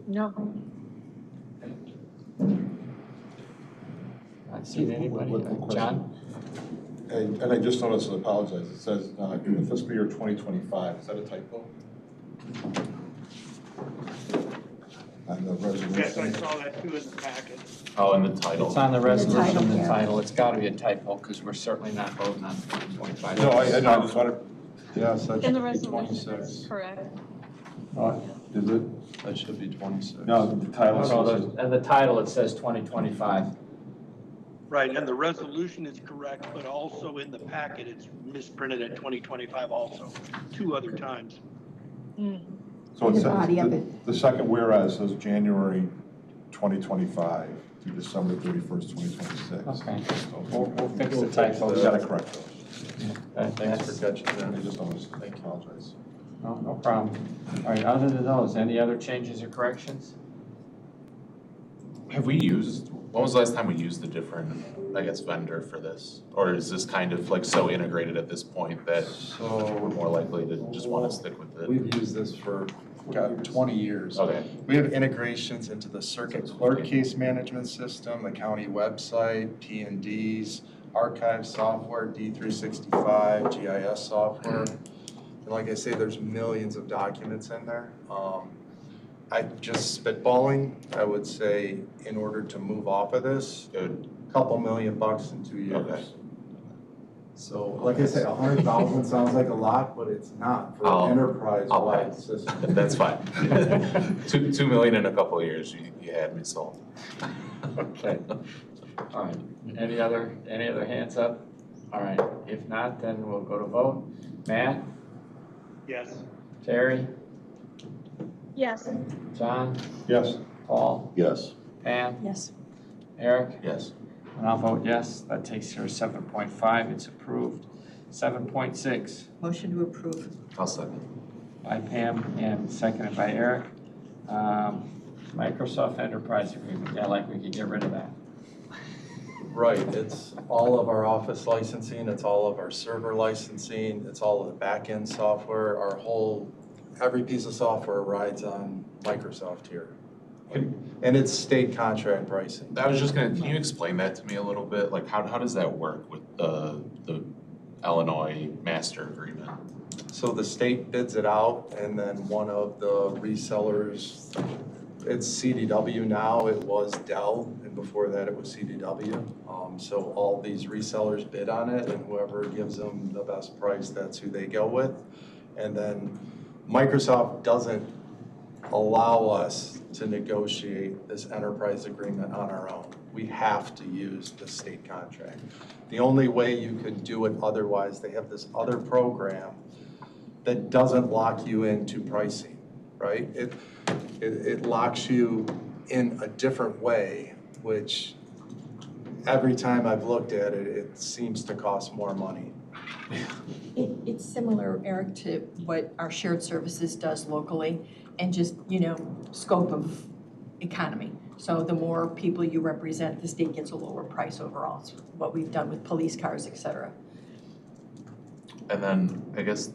No. Not seeing anybody. Quick question. John? And I just noticed, I apologize, it says in the fiscal year 2025, is that a typo? On the resolution? Yes, I saw that too in the packet. Oh, and the title. It's on the resolution, the yeah. title. It's got to be a typo because we're certainly not voting on 2025. No, I just wanted, Yes, that In the should be resolution, 26. that's correct. Oh, is it? That should be 26. No, the title no, says, and the title, it says 2025. Right, and the resolution is correct, but also in the packet, it's misprinted at 2025 also, 2 other times. so it The body of says, it. the second whereas says January 2025 through December 31st, 2026. Okay. So We'll fix the typo. we gotta correct those. Thanks for catching I that. just noticed, I apologize. No problem. All right, other than those, any other changes or corrections? Have we used, when was the last time we used the different, vendor for this? Or is this kind of like so integrated at this point that we're more likely to just want to stick with it? We've used this for, 20 years. Okay. We have integrations into the circuit clerk case management system, the county website, P&Ds, archive software, D365, GIS software. And like I say, there's millions of documents in there. I just spitballing, I would say in order to move off of this, a couple $1 million in 2 years. Okay. So like I say, 100,000 sounds like a lot, but it's not for an enterprise-wide system. That's fine. 2 million in a couple of years, you had me sold. Okay. All right, any other hands up? All right, if not, then we'll go to vote. Matt? Yes. Terry? Yes. John? Yes. Paul? Yes. Pam? Yes. Eric? Yes. And I'll vote yes. That takes care of 7.5. It's approved. 7.6 Motion to approve. I'll second. by Pam and seconded by Eric. Microsoft Enterprise Agreement. Yeah, like we could get rid of that. Right, it's all of our office licensing, it's all of our server licensing, it's all of the back-end software, every piece of software rides on Microsoft here. And it's state contract pricing. I was just can you explain that to me a little bit? Like how does that work with the Illinois master agreement? So the state bids it out, and then one of the resellers, it's CDW now, it was Dell, and before that it was CDW. So all these resellers bid on it, and whoever gives them the best price, that's who they go with. And then Microsoft doesn't allow us to negotiate this enterprise agreement on our own. We have to use the state contract. The only way you could do it otherwise, they have this other program that doesn't lock you into pricing, right? It locks you in a different way, which every time I've looked at it, it seems to cost more money. It's similar, Eric, to what our shared services does locally, and just, scope of economy. So the more people you represent, the state gets a lower price overall. It's what we've done with police cars, et cetera. And then I guess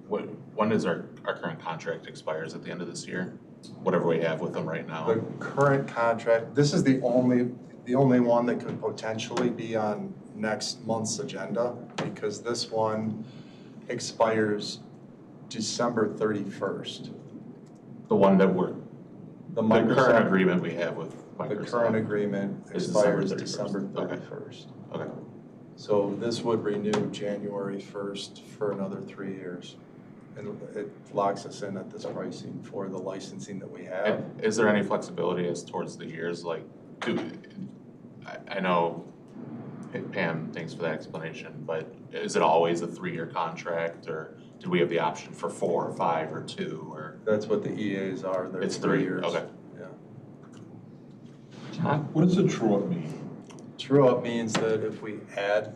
when does our current contract expires at the end of this year? Whatever we have with them right now. The current contract, this is the only one that could potentially be on next month's agenda, because this one expires December 31st. The one that the current Microsoft, agreement we have with Microsoft. the current agreement is expires December December 31st. 31st. Okay. So this would renew January 1st for another 3 years. And it locks us in at this pricing for the licensing that we have. And is there any flexibility as towards the years? Like, I know Pam, thanks for that explanation, but is it always a 3-year contract, or do we have the option for 4 or 5 or 2 or? That's what the EAs are. They're It's 3 3 years. Okay. Yeah. John? What does a true-up mean? True up means that if we add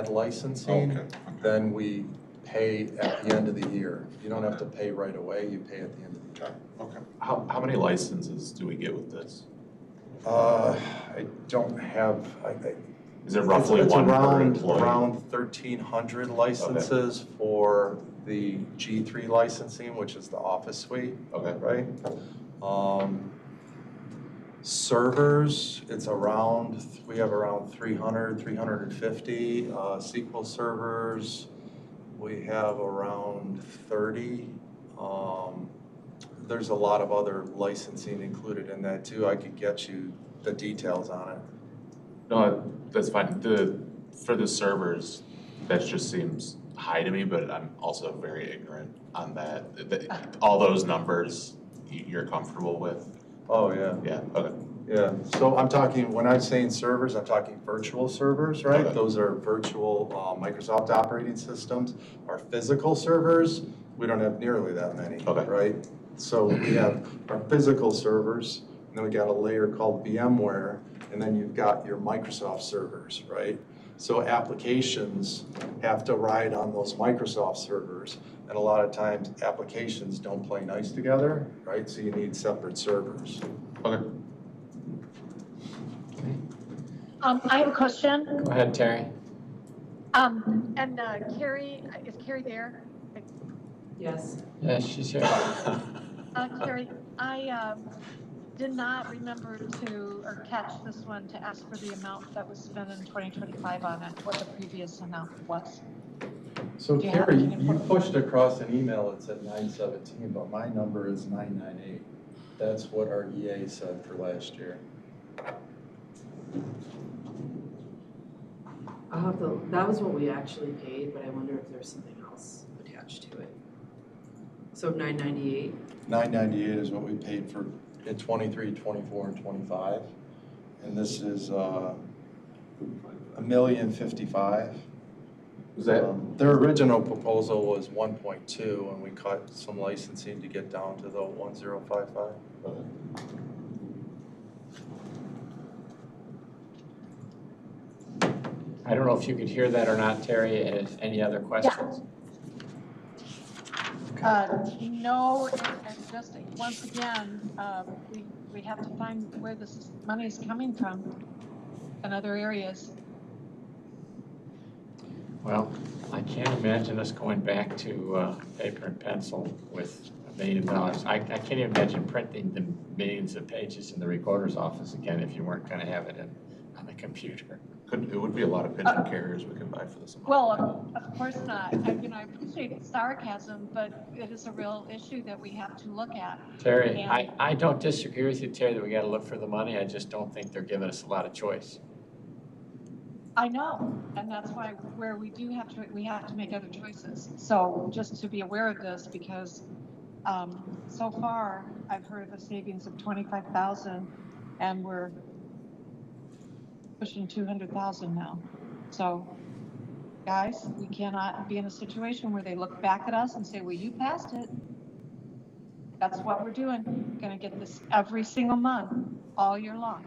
licensing, Okay. then we pay at the end of the year. You don't have to pay right away, you pay at the end of the year. Okay. How many licenses do we get with this? I don't have, Is it roughly it's one per around employee? 1,300 licenses for the G3 licensing, which is the Office suite, Okay. right? Servers, it's around, we have around 300, 350. SQL servers, we have around 30. There's a lot of other licensing included in that too. I could get you the details on it. No, that's fine. For the servers, that just seems high to me, but I'm also very ignorant on that. All those numbers you're comfortable with? Oh, yeah. Yeah, okay. Yeah, so I'm talking, when I'm saying servers, I'm talking virtual servers, right? Okay. Those are virtual Microsoft operating systems. Our physical servers, we don't have nearly that many, Okay. right? So we have our physical servers, and then we got a layer called VMware, and then you've got your Microsoft servers, right? So applications have to ride on those Microsoft servers, and a lot of times applications don't play nice together, right? So you need separate servers. Okay. I have a question. Go ahead, Terry. And Carrie, is Carrie there? Yes. Yes, she's here. Carrie, I did not remember to, or catch this one, to ask for the amount that was spent in 2025 on it, what the previous amount was. So Do you have Carrie, any you info? pushed across an email that said 917, but my number is 998. That's what our EA said for last year. That was what we actually paid, but I wonder if there's something else attached to it. So 998. 998 is what we paid for in 23, 24, and 25. And this is $1,055,000. Was that? Their original proposal was 1.2, and we cut some licensing to get down to the 1055. Okay. I don't know if you could hear that or not, Terry, and if any other questions? No, and just once again, we have to find where this money is coming from in other areas. Well, I can't imagine us going back to paper and pencil with $1 million. I can't even imagine printing the millions of pages in the recorder's office again if you weren't gonna have it on the computer. It would be a lot of pigeon carriers we can buy for this amount. Well, of course not. I appreciate the sarcasm, but it is a real issue that we have to look at. Terry, And- I don't disagree with you, Terry, that we gotta look for the money. I just don't think they're giving us a lot of choice. I know, and that's why where we have to make other choices. So just to be aware of this, because so far I've heard of a savings of 25,000, and we're pushing 200,000 now. So, guys, we cannot be in a situation where they look back at us and say, "Well, you passed it." That's what we're doing. We're going to get this every single month, all year long.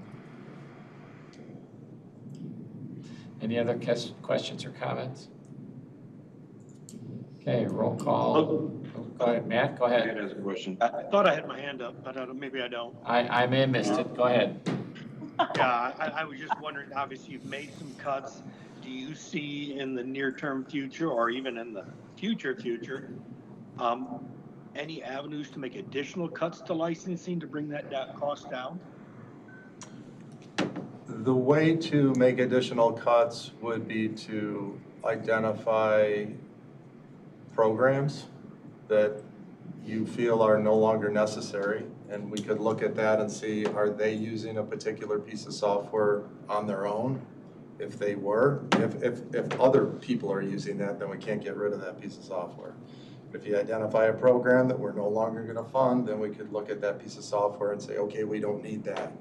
Any other questions or comments? Okay, roll call. Go ahead, Matt, go ahead. Matt has a question. I thought I had my hand up, but maybe I don't. I may have missed it. Go ahead. Yeah, I was just wondering, obviously you've made some cuts. Do you see in the near-term future or even in the future, any avenues to make additional cuts to licensing to bring that cost down? The way to make additional cuts would be to identify programs that you feel are no longer necessary. And we could look at that and see, are they using a particular piece of software on their own? If they were, if other people are using that, then we can't get rid of that piece of software. If you identify a program that we're no longer gonna fund, then we could look at that piece of software and say, okay, we don't need that.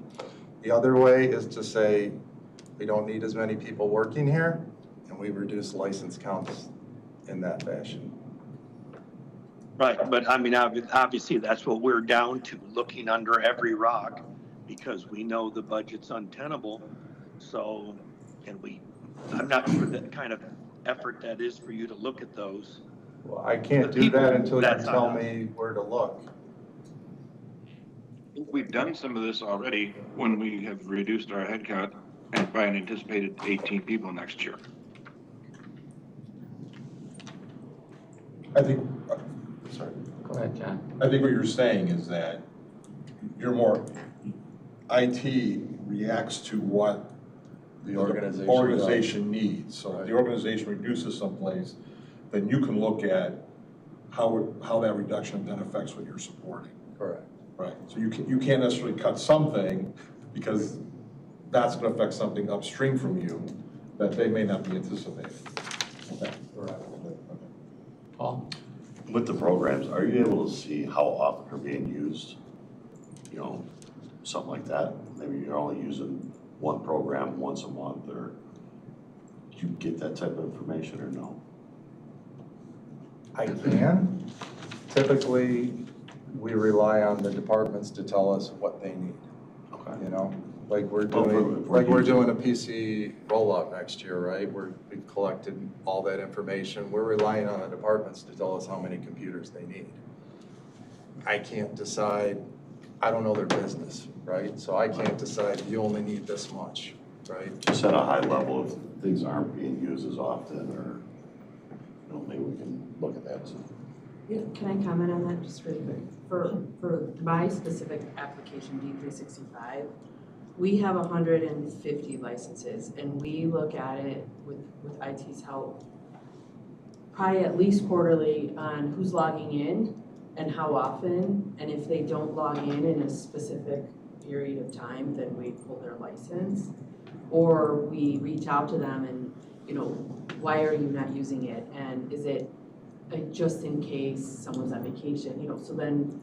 The other way is to say, we don't need as many people working here, and we reduce license counts in that fashion. Right, but I mean, obviously that's what we're down to, looking under every rock, because we know the budget's untenable. So, I'm not sure that kind of effort that is for you to look at those. Well, I can't do that until you tell me where to look. We've done some of this already when we have reduced our headcount and by an anticipated 18 people next year. I think, sorry. Go ahead, John. I think what you're saying is that you're more, IT reacts to what The organization needs. So if the organization reduces someplace, then you can look at how that reduction then affects what you're supporting. Correct. Right. So you can't necessarily cut something because that's going to affect something upstream from you that they may not be anticipating. Okay. Correct. Okay. Paul? With the programs, are you able to see how often they're being used? You know, something like that. Maybe you're only using one program once a month, or do you get that type of information or no? I can. Typically, we rely on the departments to tell us what they need. Okay. You know, like we're doing a PC rollout next year, right? We've collected all that information. We're relying on the departments to tell us how many computers they need. I can't decide, I don't know their business, right? So I can't decide you only need this much, right? Just at a high level, if things aren't being used as often, or, you know, maybe we can look at that. Yeah, can I comment on that just really quick? For my specific application, D365, we have 150 licenses, and we look at it with IT's help, probably at least quarterly, on who's logging in and how often, and if they don't log in a specific period of time, then we pull their license, or we reach out to them and, you know, why are you not using it, and is it just in case someone's on vacation, you know, so then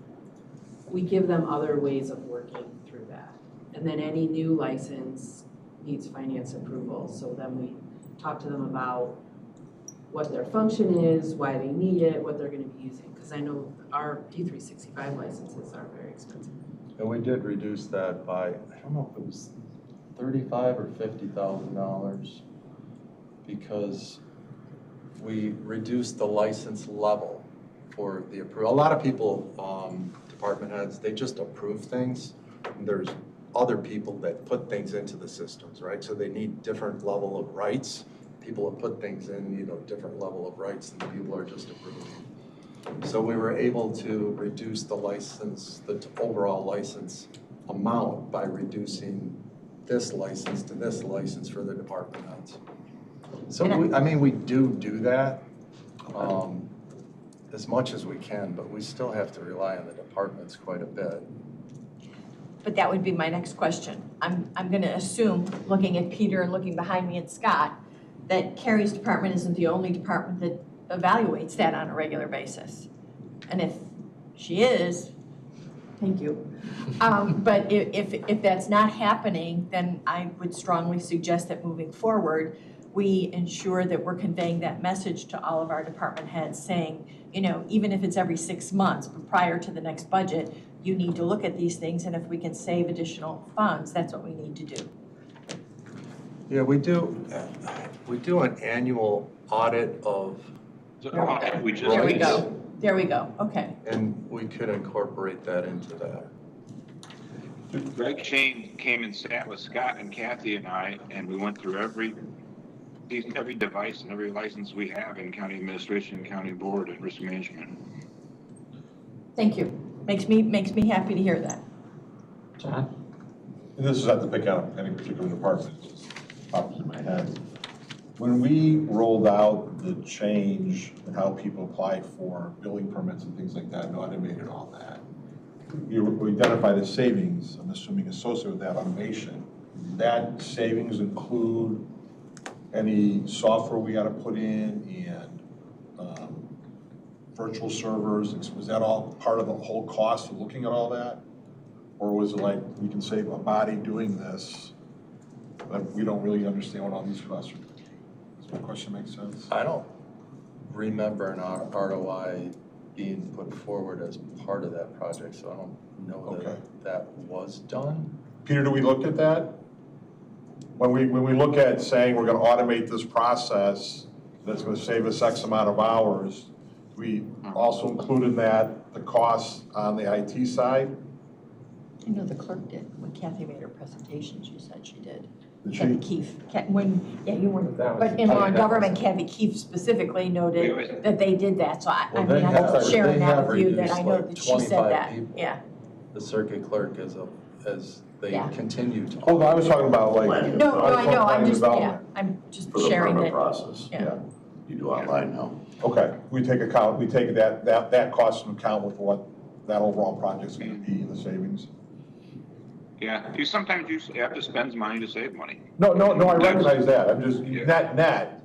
we give them other ways of working through that. And then any new license needs finance approval, so then we talk to them about what their function is, why they need it, what they're gonna be using, because I know our D365 licenses are very expensive. And we did reduce that by, I don't know if it was $35,000 or $50,000, because we reduced the license level for the approval. A lot of people, department heads, they just approve things. And there's other people that put things into the systems, right? So they need different level of rights. People that put things in need a different level of rights than people are just approving. So we were able to reduce the license, the overall license amount by reducing this license to this license for the department heads. So we do that as much as we can, but we still have to rely on the departments quite a bit. But that would be my next question. I'm going to assume, looking at Peter and looking behind me at Scott, that Carrie's department isn't the only department that evaluates that on a regular basis. And if she is, thank you. But if that's not happening, then I would strongly suggest that moving forward, we ensure that we're conveying that message to all of our department heads, saying, you know, even if it's every 6 months, but prior to the next budget, you need to look at these things, and if we can save additional funds, that's what we need to do. Yeah, we do an annual audit of, We just. There we go. There we go. Okay. and we could incorporate that into that. Greg Shane came and sat with Scott and Kathy and I, and we went through every device and every license we have in county administration, county board, and risk management. Thank you. Makes me happy to hear that. John? And this is not to pick out any particular department, it just pops in my head. When we rolled out the change in how people apply for building permits and things like that, and automated all that, we identified the savings, I'm assuming associated with that automation. Did that savings include any software we got to put in and virtual servers? Was that all part of the whole cost of looking at all that? Or was it like, we can save a body doing this, but we don't really understand what all these costs are? Does my question make sense? I don't remember an ROI being put forward as part of that project, so I don't know that that was done. Peter, do we look at that? When we look at saying we're going to automate this process, that's going to save us X amount of hours, we also include in that the costs on the IT side? You know, the clerk did. When Kathy made her presentation, she said she did. Did Kathy she? Keefe. Yeah, you weren't. That was- But in law and government, Kathy Keefe specifically noted that they did that. So I mean, I'm sharing that with you, that I know that she said that. Yeah. The circuit clerk as they continue to. Oh, no, I was talking about like. No, I know. I'm just For the sharing permit it. process. Yeah. You do online now. Okay, we take that cost into account with what that overall project's gonna be, the savings? Yeah, sometimes you have to spend money to save money. No, I recognize that, I'm just, net.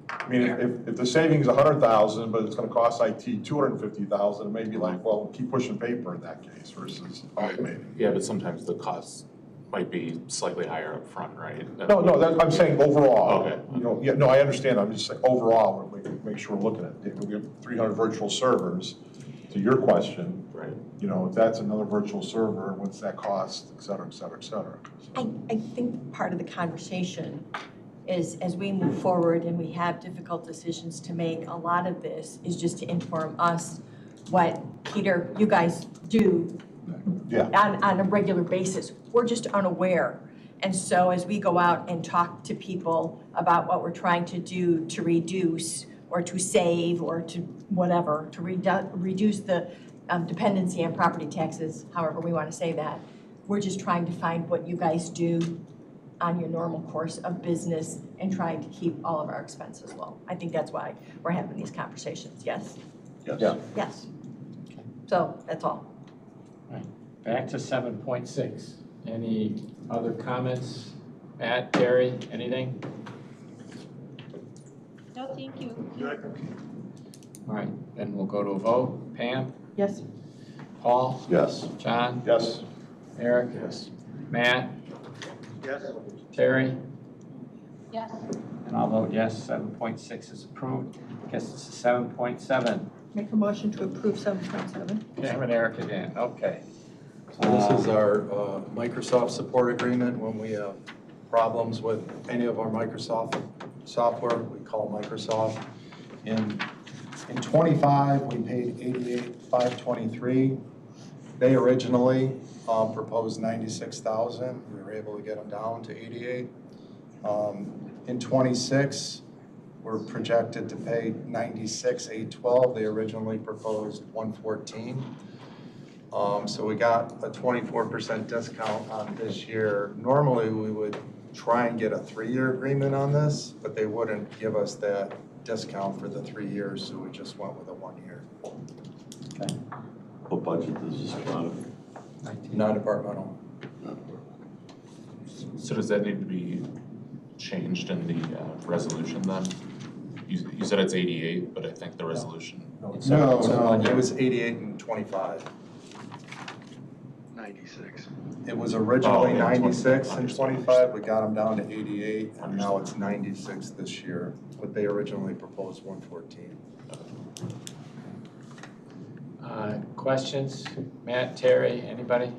I mean, if the savings 100,000, but it's gonna cost IT 250,000, it may be like, well, keep pushing paper in that case versus automating. Yeah, but sometimes the costs might be slightly higher up front, right? No, I'm saying overall. Okay. You know, yeah, no, I understand, I'm just saying overall, we make sure we're looking at it. We have 300 virtual servers, to your question. Right. You know, if that's another virtual server, what's that cost, et cetera, et cetera, et cetera. So. I think part of the conversation is, as we move forward and we have difficult decisions to make, a lot of this is just to inform us what, Peter, you guys do on a regular basis. We're just unaware. And so as we go out and talk to people about what we're trying to do to reduce or to save or to whatever, to reduce the dependency on property taxes, however we want to say that, we're just trying to find what you guys do on your normal course of business and trying to keep all of our expenses low. I think that's why we're having these conversations, yes? Yes. Yeah. Yes. So that's all. Right. Back to 7.6. Any other comments? Matt, Terry, anything? No, thank you. All right, then we'll go to a vote. Pam? Yes. Paul? Yes. John? Yes. Eric? Yes. Matt? Yes. Terry? Yes. And I'll vote yes. 7.6 is approved. Guess it's 7.7. Make a motion to approve 7.7. Pam and Eric again. Okay. So this is our Microsoft support agreement when we have problems with any of our Microsoft software, we call Microsoft. In 25, we paid $88,523. They originally proposed $96,000. We were able to get them down to $88,000. In 26, we're projected to pay $96,812. They originally proposed $114,000. So we got a 24% discount on this year. Normally, we would try and get a 3-year agreement on this, but they wouldn't give us that discount for the 3 years, so we just went with a 1 year. Okay. What budget does this come out of? Non-departmental. So does that need to be changed in the resolution then? You said it's 88, but I think the resolution. No, it was 88 and 25. 96. It was originally 96 and 25, we got them down to 88, and now it's 96 this year, but they originally proposed 114. Questions? Matt, Terry, anybody?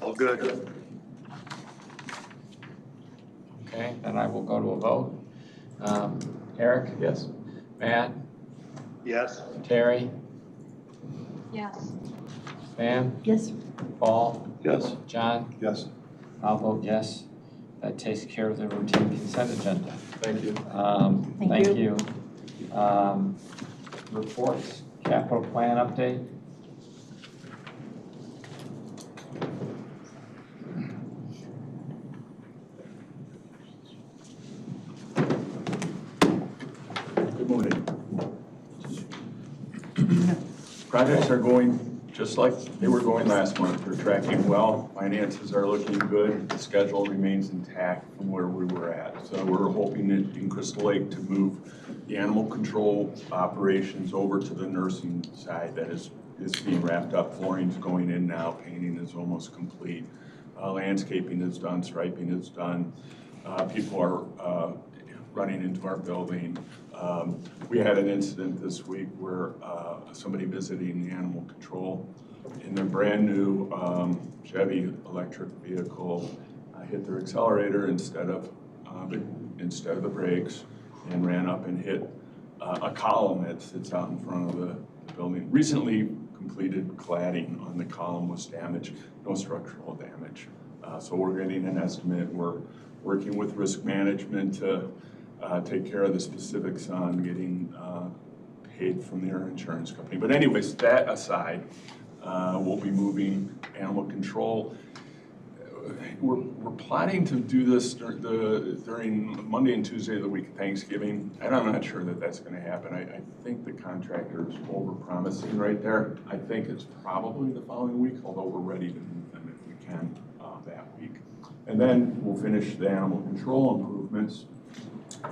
All good. Okay, then I will go to a vote. Eric? Yes. Matt? Yes. Terry? Yes. Pam? Yes. Paul? Yes. John? Yes. I'll vote yes. That takes care of the routine consent agenda. Thank you. Thank you. Reports, capital plan update. Good morning. Projects are going just like they were going last month. They're tracking well. Finances are looking good. The schedule remains intact from where we were at. So we're hoping that in Crystal Lake to move the animal control operations over to the nursing side that is being wrapped up. Flooring's going in now. Painting is almost complete. Landscaping is done. Striping is done. People are running into our building. We had an incident this week where somebody visiting the animal control in their brand new Chevy electric vehicle hit their accelerator instead of the brakes and ran up and hit a column that sits out in front of the building. Recently completed cladding on the column was damaged, no structural damage. So we're getting an estimate. We're working with risk management to take care of the specifics on getting paid from their insurance company. But anyways, that aside, we'll be moving animal control. We're plotting to do this during Monday and Tuesday of the week of Thanksgiving. And I'm not sure that that's going to happen. I think the contractor is over-promising right there. I think it's probably the following week, although we're ready to move them if we can that week. And then we'll finish the animal control improvements.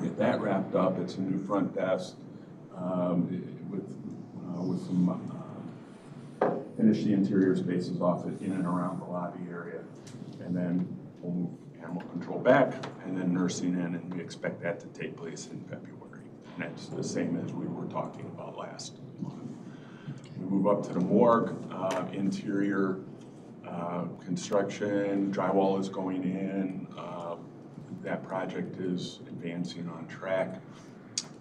Get that wrapped up. It's a new front desk with some finish the interior spaces off in and around the lobby area, and then we'll move animal control back, and then nursing in, and we expect that to take place in February. And that's the same as we were talking about last month. We move up to the morgue, interior construction, drywall is going in. That project is advancing on track.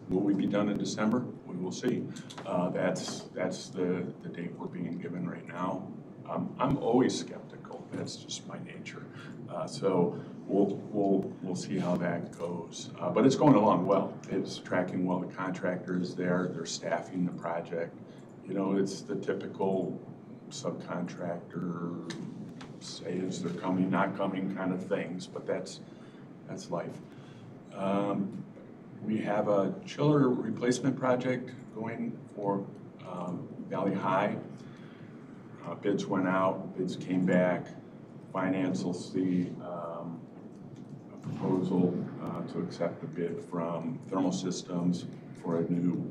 Will we be done in December? We will see. That's the date we're being given right now. I'm always skeptical. That's just my nature. So we'll see how that goes. But it's going along well. It's tracking well. The contractor is there. They're staffing the project. You know, it's the typical subcontractor says they're coming, not coming kind of things. But that's life. We have a chiller replacement project going for Valley High. Bids went out, bids came back. Finance will see a proposal to accept the bid from Thermal Systems for a new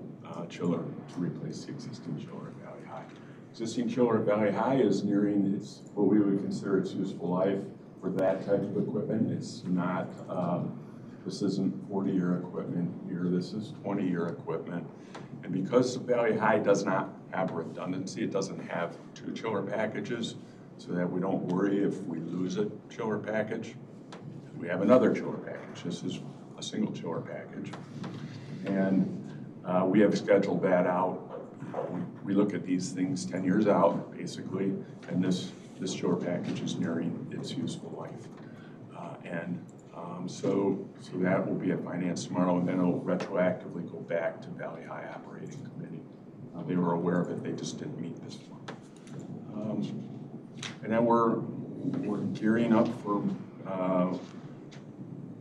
chiller to replace the existing chiller at Valley High. Existing chiller at Valley High is nearing what we would consider its useful life. For that type of equipment, it's not, this isn't 40-year equipment here, this is 20-year equipment. And because Valley High does not have redundancy, it doesn't have two chiller packages, so that we don't worry if we lose a chiller package. We have another chiller package. This is a single chiller package. And we have scheduled that out. We look at these things 10 years out, basically, and this chiller package is nearing its useful life. So that will be at Finance tomorrow, and then it'll retroactively go back to Valley High Operating Committee. They were aware of it, they just didn't meet this month. And then we're gearing up for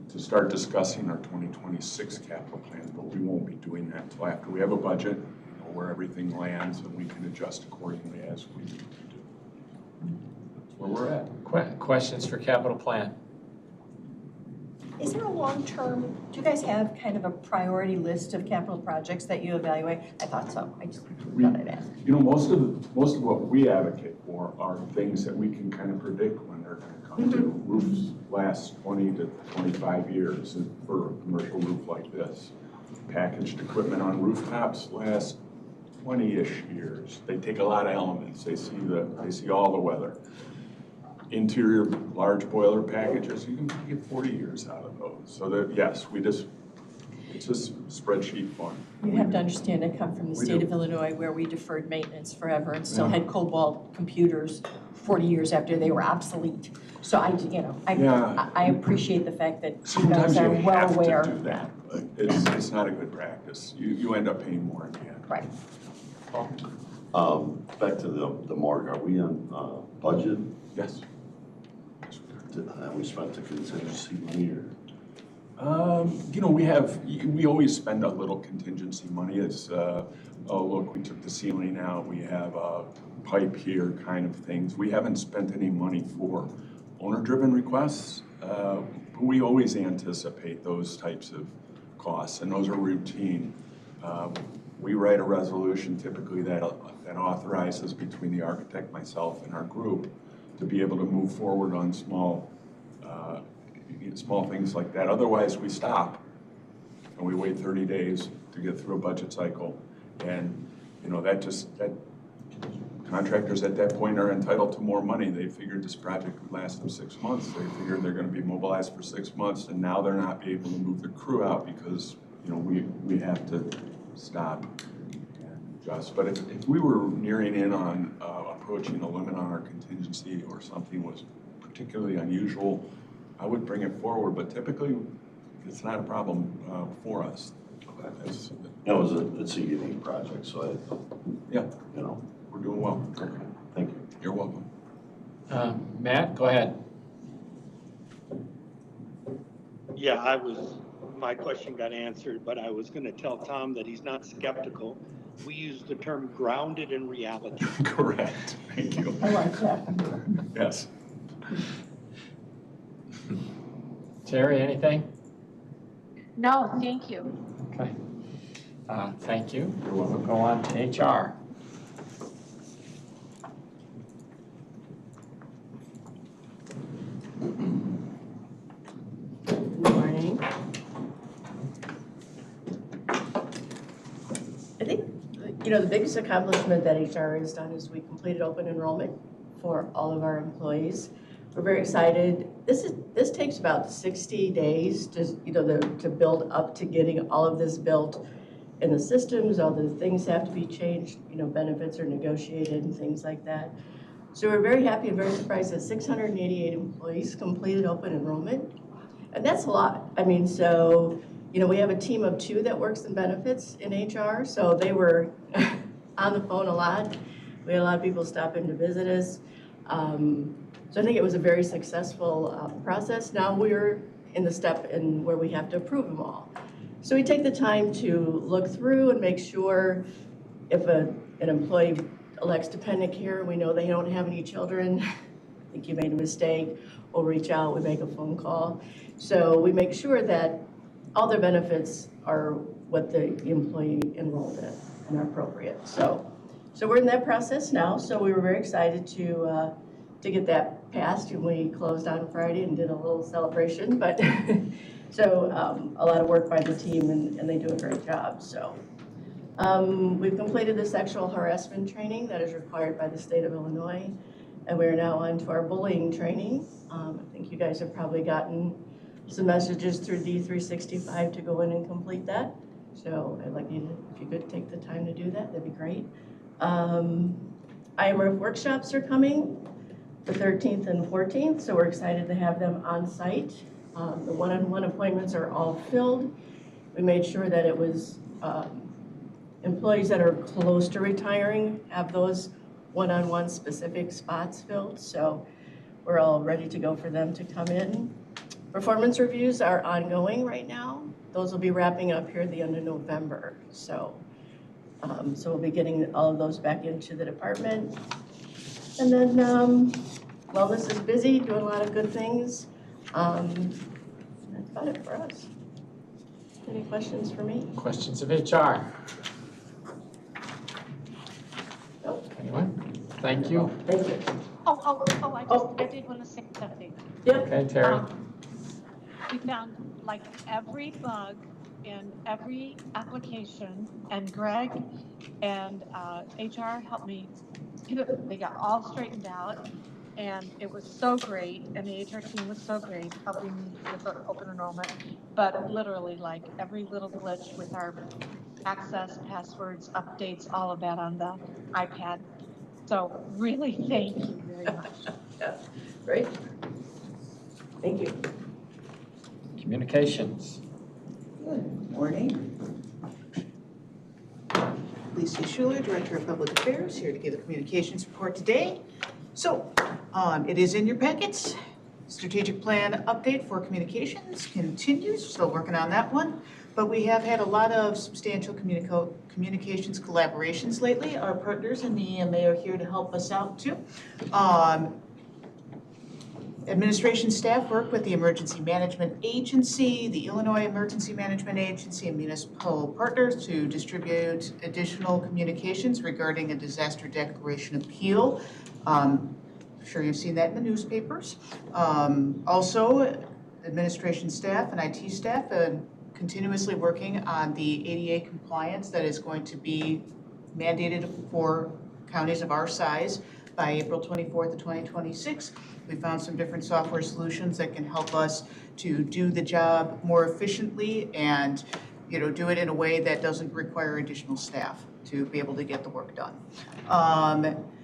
to start discussing our 2026 capital plans, but we won't be doing that until after we have a budget, where everything lands, and we can adjust accordingly as we need to do. That's where we're at. Questions for capital plan? Is there a long-term, do you guys have kind of a priority list of capital projects that you evaluate? I thought so. I just thought I'd ask. You know, most of what we advocate for are things that we can kind of predict when they're going to come to. Roofs last 20 to 25 years for a commercial roof like this. Packaged equipment on rooftops last 20-ish years. They take a lot of elements. They see all the weather. interior large boiler packages, you can get 40 years out of those. So that, yes, it's just spreadsheet fun. You have to understand, I come from the We state do. of Illinois where we deferred maintenance forever and still Yeah. had COBOL computers 40 years after they were obsolete. So Yeah. I appreciate the fact that you Sometimes guys you are well have aware. to do that, but it's not a good practice. You end up paying more in the end. Right. Back to the morgue, are we on budget? Yes. Have we spent the contingency money or? We always spend a little contingency money. It's, oh, look, we took the ceiling out, we have a pipe here kind of things. We haven't spent any money for owner-driven requests. We always anticipate those types of costs, and those are routine. We write a resolution typically that authorizes between the architect, myself, and our group to be able to move forward on small things like that. Otherwise, we stop and we wait 30 days to get through a budget cycle. And, that contractors at that point are entitled to more money. They figured this project would last them 6 months. They figured they're gonna be mobilized for 6 months, and now they're not able to move their crew out because, we have to stop and adjust. But if we were nearing in on approaching a limit on our contingency or something was particularly unusual, I would bring it forward, but typically it's not a problem for us. It was it's a unique project, so Yeah, we're doing well. Okay, thank you. You're welcome. Matt, go ahead. Yeah, my question got answered, but I was going to tell Tom that he's not skeptical. We use the term grounded in reality. Correct. Thank you. I like that. Yes. Terry, anything? No, thank you. Okay. Thank you. We'll go on to HR. Good morning. I think, the biggest accomplishment that HR has done is we completed open enrollment for all of our employees. We're very excited. This takes about 60 days to build up to getting all of this built in the systems. All the things have to be changed, benefits are negotiated and things like that. So we're very happy and very surprised that 688 employees completed open enrollment. And that's a lot. We have a team of 2 that works in benefits in HR, so they were on the phone a lot. We had a lot of people stop in to visit us. So I think it was a very successful process. Now we're in the step where we have to approve them all. So we take the time to look through and make sure if an employee elects dependent care, we know they don't have any children, I think you made a mistake, we'll reach out, we make a phone call. So we make sure that all their benefits are what the employee enrolled in and are appropriate. So we're in that process now, so we were very excited to get that passed, and we closed on Friday and did a little celebration, but so a lot of work by the team, and they do a great job. So we've completed the sexual harassment training that is required by the state of Illinois, and we're now on to our bullying training. I think you guys have probably gotten some messages through D365 to go in and complete that. So I'd like you to, if you could take the time to do that, that'd be great. IMRF workshops are coming the 13th and 14th, so we're excited to have them on site. The one-on-one appointments are all filled. We made sure that it was employees that are close to retiring have those one-on-one specific spots filled, so we're all ready to go for them to come in. Performance reviews are ongoing right now. Those will be wrapping up here at the end of November, so we'll be getting all of those back into the department. And then wellness is busy, doing a lot of good things. That's about it for us. Any questions for me? Questions of HR? Nope. Anyone? Thank you. Thank you. I did want to say something. Yep. Okay, Terry. We found like every bug in every application, and Greg and HR helped me. They got all straightened out, and it was so great, and the HR team was so great helping me with the open enrollment. But literally, like every little glitch with our access, passwords, updates, all of that on the iPad. So really, thank you very much. Yeah, great. Thank you. Communications. Good morning. Lisa Schuler, Director of Public Affairs, here to give the communications report today. So, it is in your packets. Strategic plan update for communications continues, still working on that one. But we have had a lot of substantial communications collaborations lately. Our partners in the EMA are here to help us out too. Administration staff work with the Emergency Management Agency, the Illinois Emergency Management Agency, and municipal partners to distribute additional communications regarding a disaster declaration appeal. I'm sure you've seen that in the newspapers. Also, administration staff and IT staff continuously working on the ADA compliance that is going to be mandated for counties of our size by April 24th of 2026. We found some different software solutions that can help us to do the job more efficiently and, do it in a way that doesn't require additional staff to be able to get the work done.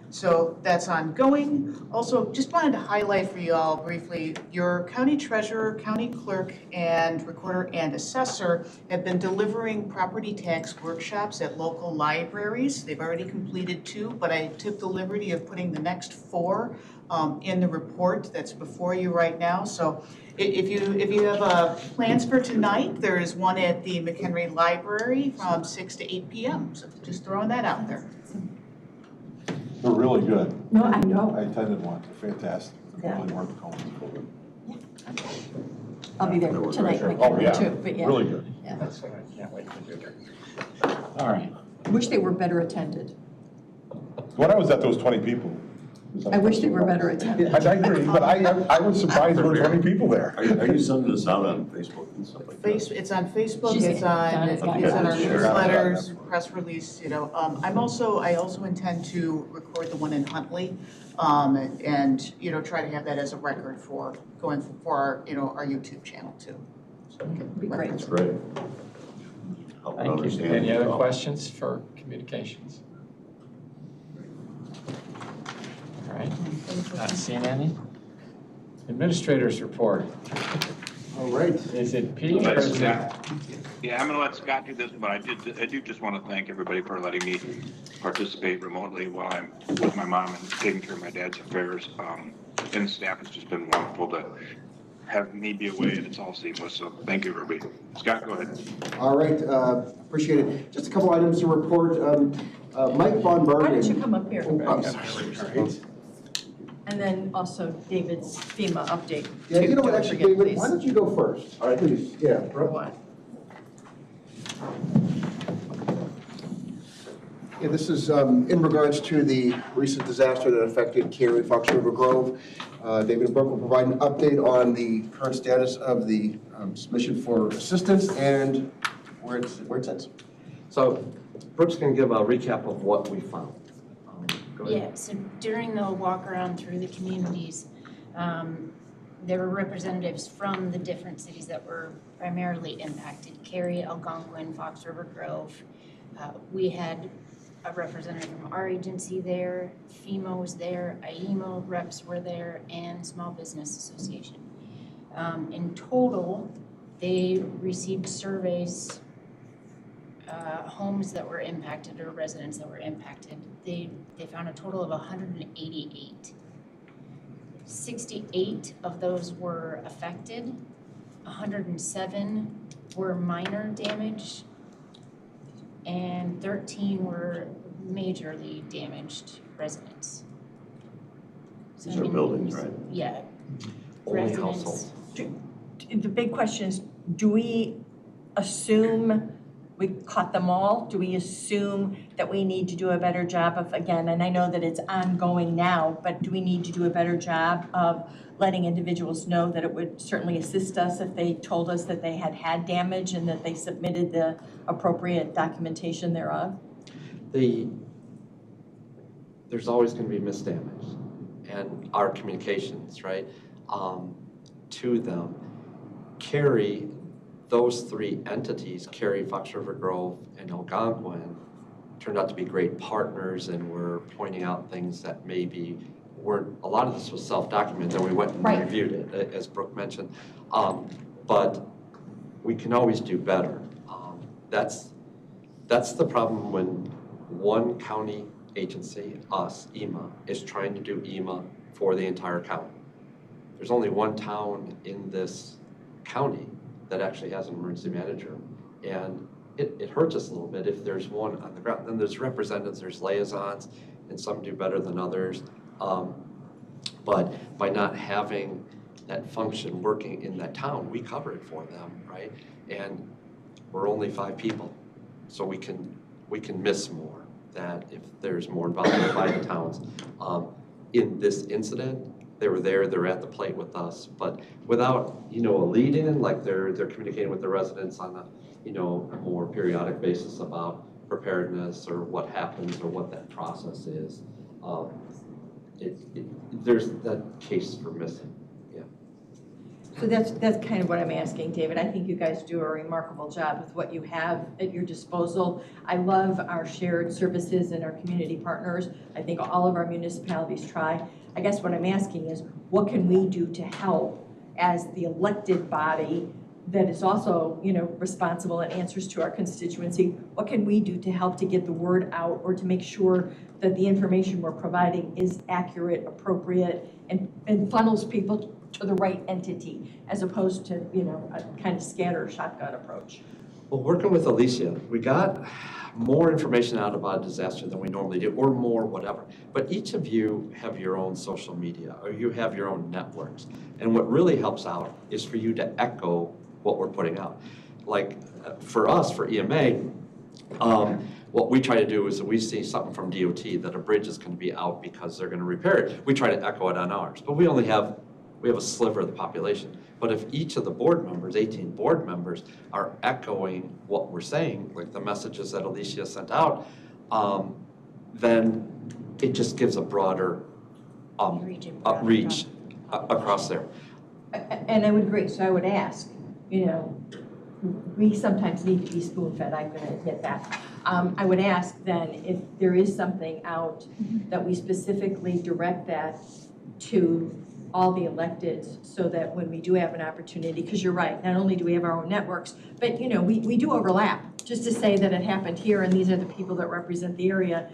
So that's ongoing. Also, just wanted to highlight for you all briefly, your county treasurer, county clerk, and recorder and assessor have been delivering property tax workshops at local libraries. They've already completed 2, but I took the liberty of putting the next 4 in the report that's before you right now. So if you have plans for tonight, there is one at the McHenry Library from 6 to 8 p.m. So just throwing that out there. They're really good. No, I know. I attended one, they're fantastic. Yeah. Really worth going. I'll be there tonight, Oh, yeah, too, but yeah. really good. Yeah. That's what I can't wait to do there. All right. Wish they were better attended. When I was at, there was 20 people. I wish they were better attended. I agree, but I was surprised there were 20 people there. Are you sending this out on Facebook and stuff like that? It's on Facebook, She's- it's on Donna's got our it. Sure. newsletters, press release, I also intend to record the one in Huntley, and, try to have that as a record for going for our, our YouTube channel too. It'd be great. That's great. Help Thank you. understand Any it other all. questions for communications? All right, not seeing any. Administrators report. All right. Is it Pete or is it? Yeah, I'm gonna let Scott do this, but I do just want to thank everybody for letting me participate remotely while I'm with my mom and taking care of my dad's affairs. And the staff has just been wonderful to have me be away, and it's all seamless, so thank you, everybody. Scott, go ahead. All right, appreciate it. Just a couple items to report. Mike Von Bergen. Why don't you come up here? Oh, I'm sorry. All right. And then also David's FEMA update. Yeah, too. you know what, Don't actually, forget, David, please. why don't you go first? All right, please, yeah. What? Yeah, this is in regards to the recent disaster that affected Cary, Fox River Grove. David and Brooke will provide an update on the current status of the submission for assistance and where it sits. So Brooke's going to give a recap of what we found. Go ahead. Yeah, so during the walk around through the communities, there were representatives from the different cities that were primarily impacted. Cary, Algonquin, Fox River Grove. We had a representative from our agency there, FEMA was there, IEMO reps were there, and Small Business Association. In total, they received surveys, homes that were impacted or residents that were impacted. They found a total of 188. 68 of those were affected, 107 were minor damage, and 13 were majorly damaged residents. So, These are buildings, right? Yeah. Only Residents. households. The big question is, do we assume we caught them all? Do we assume that we need to do a better job of, again, and I know that it's ongoing now, but do we need to do a better job of letting individuals know that it would certainly assist us if they told us that they had damage and that they submitted the appropriate documentation thereof? There's always going to be misdamage. and our communications, right, to them. Cary, those three entities, Cary, Fox River Grove, and Algonquin, turned out to be great partners, and were pointing out things that maybe weren't, a lot of this was self-documented, and we went and reviewed it, as Brooke mentioned. But we can always do better. That's the problem when one county agency, us, EMA, is trying to do EMA for the entire county. There's only one town in this county that actually has an emergency manager, and it hurts us a little bit if there's one on the ground. Then there's representatives, there's liaisons, and some do better than others. But by not having that function working in that town, we cover it for them, right? And we're only 5 people, so we can miss more. That if there's more involvement by the towns. In this incident, they were there, they're at the plate with us, but without, a lead-in, like they're communicating with the residents on a, a more periodic basis about preparedness or what happens or what that process is. There's that case for missing. So that's kind of what I'm asking, David. I think you guys do a remarkable job with what you have at your disposal. I love our shared services and our community partners. I think all of our municipalities try. I guess what I'm asking is, what can we do to help as the elected body that is also, responsible and answers to our constituency? What can we do to help to get the word out, or to make sure that the information we're providing is accurate, appropriate, and funnels people to the right entity, as opposed to, a kind of scatter shotgun approach? Well, working with Alicia, we got more information out about a disaster than we normally do, or more, whatever. But each of you have your own social media, or you have your own networks. And what really helps out is for you to echo what we're putting out. Like for us, for EMA, what we try to do is, if we see something from DOT that a bridge is going to be out because they're going to repair it, we try to echo it on ours. But we have a sliver of the population. But if each of the board members, 18 board members, are echoing what we're saying, like the messages that Alicia sent out, then it just gives a broader reach across there. And I would agree. So I would ask, we sometimes need to be spoon-fed. I'm going to admit that. I would ask then, if there is something out, that we specifically direct that to all the electeds, so that when we do have an opportunity, because you're right, not only do we have our own networks, but we do overlap. Just to say that it happened here and these are the people that represent the area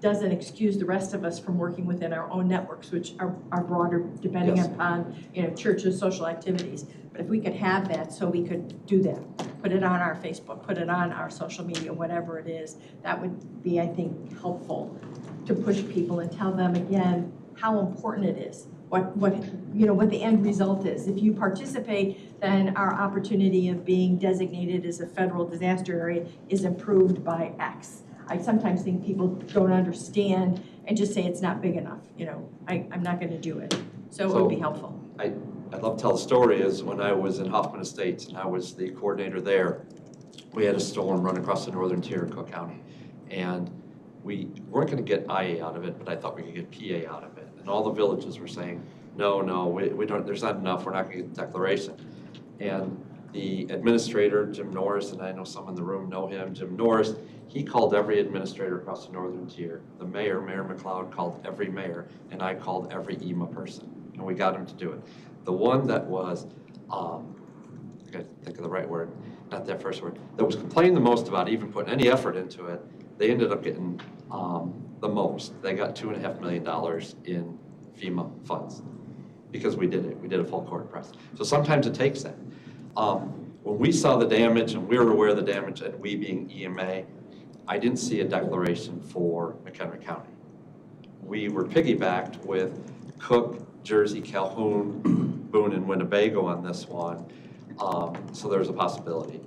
doesn't excuse the rest of us from working within our own networks, which are broader depending upon churches, social activities. But if we could have that, so we could do that, put it on our Facebook, put it on our social media, whatever it is, that would be, I think, helpful to push people and tell them again how important it is. What the end result is. If you participate, then our opportunity of being designated as a federal disaster area is improved by X. I sometimes think people don't understand and just say it's not big enough. I'm not going to do it. So it would be helpful. I'd love to tell the story is when I was in Hoffman Estates and I was the coordinator there, we had a storm run across the northern tier of Cook County. And we weren't going to get IA out of it, but I thought we could get PA out of it. And all the villages were saying, no, we don't, there's not enough, we're not going to get the declaration. And the administrator, Jim Norris, and I know some in the room know him, Jim Norris, he called every administrator across the northern tier. The mayor, Mayor McLeod, called every mayor, and I called every EMA person. And we got him to do it. The one that was, I gotta think of the right word, not that first word, that was complaining the most about even putting any effort into it, they ended up getting the most. They got $2.5 million in FEMA funds because we did it. We did a full court press. So sometimes it takes that. When we saw the damage and we were aware of the damage, and we being EMA, I didn't see a declaration for McHenry County. We were piggybacked with Cook, Jersey, Calhoun, Boone, and Winnebago on this one. So there's a possibility.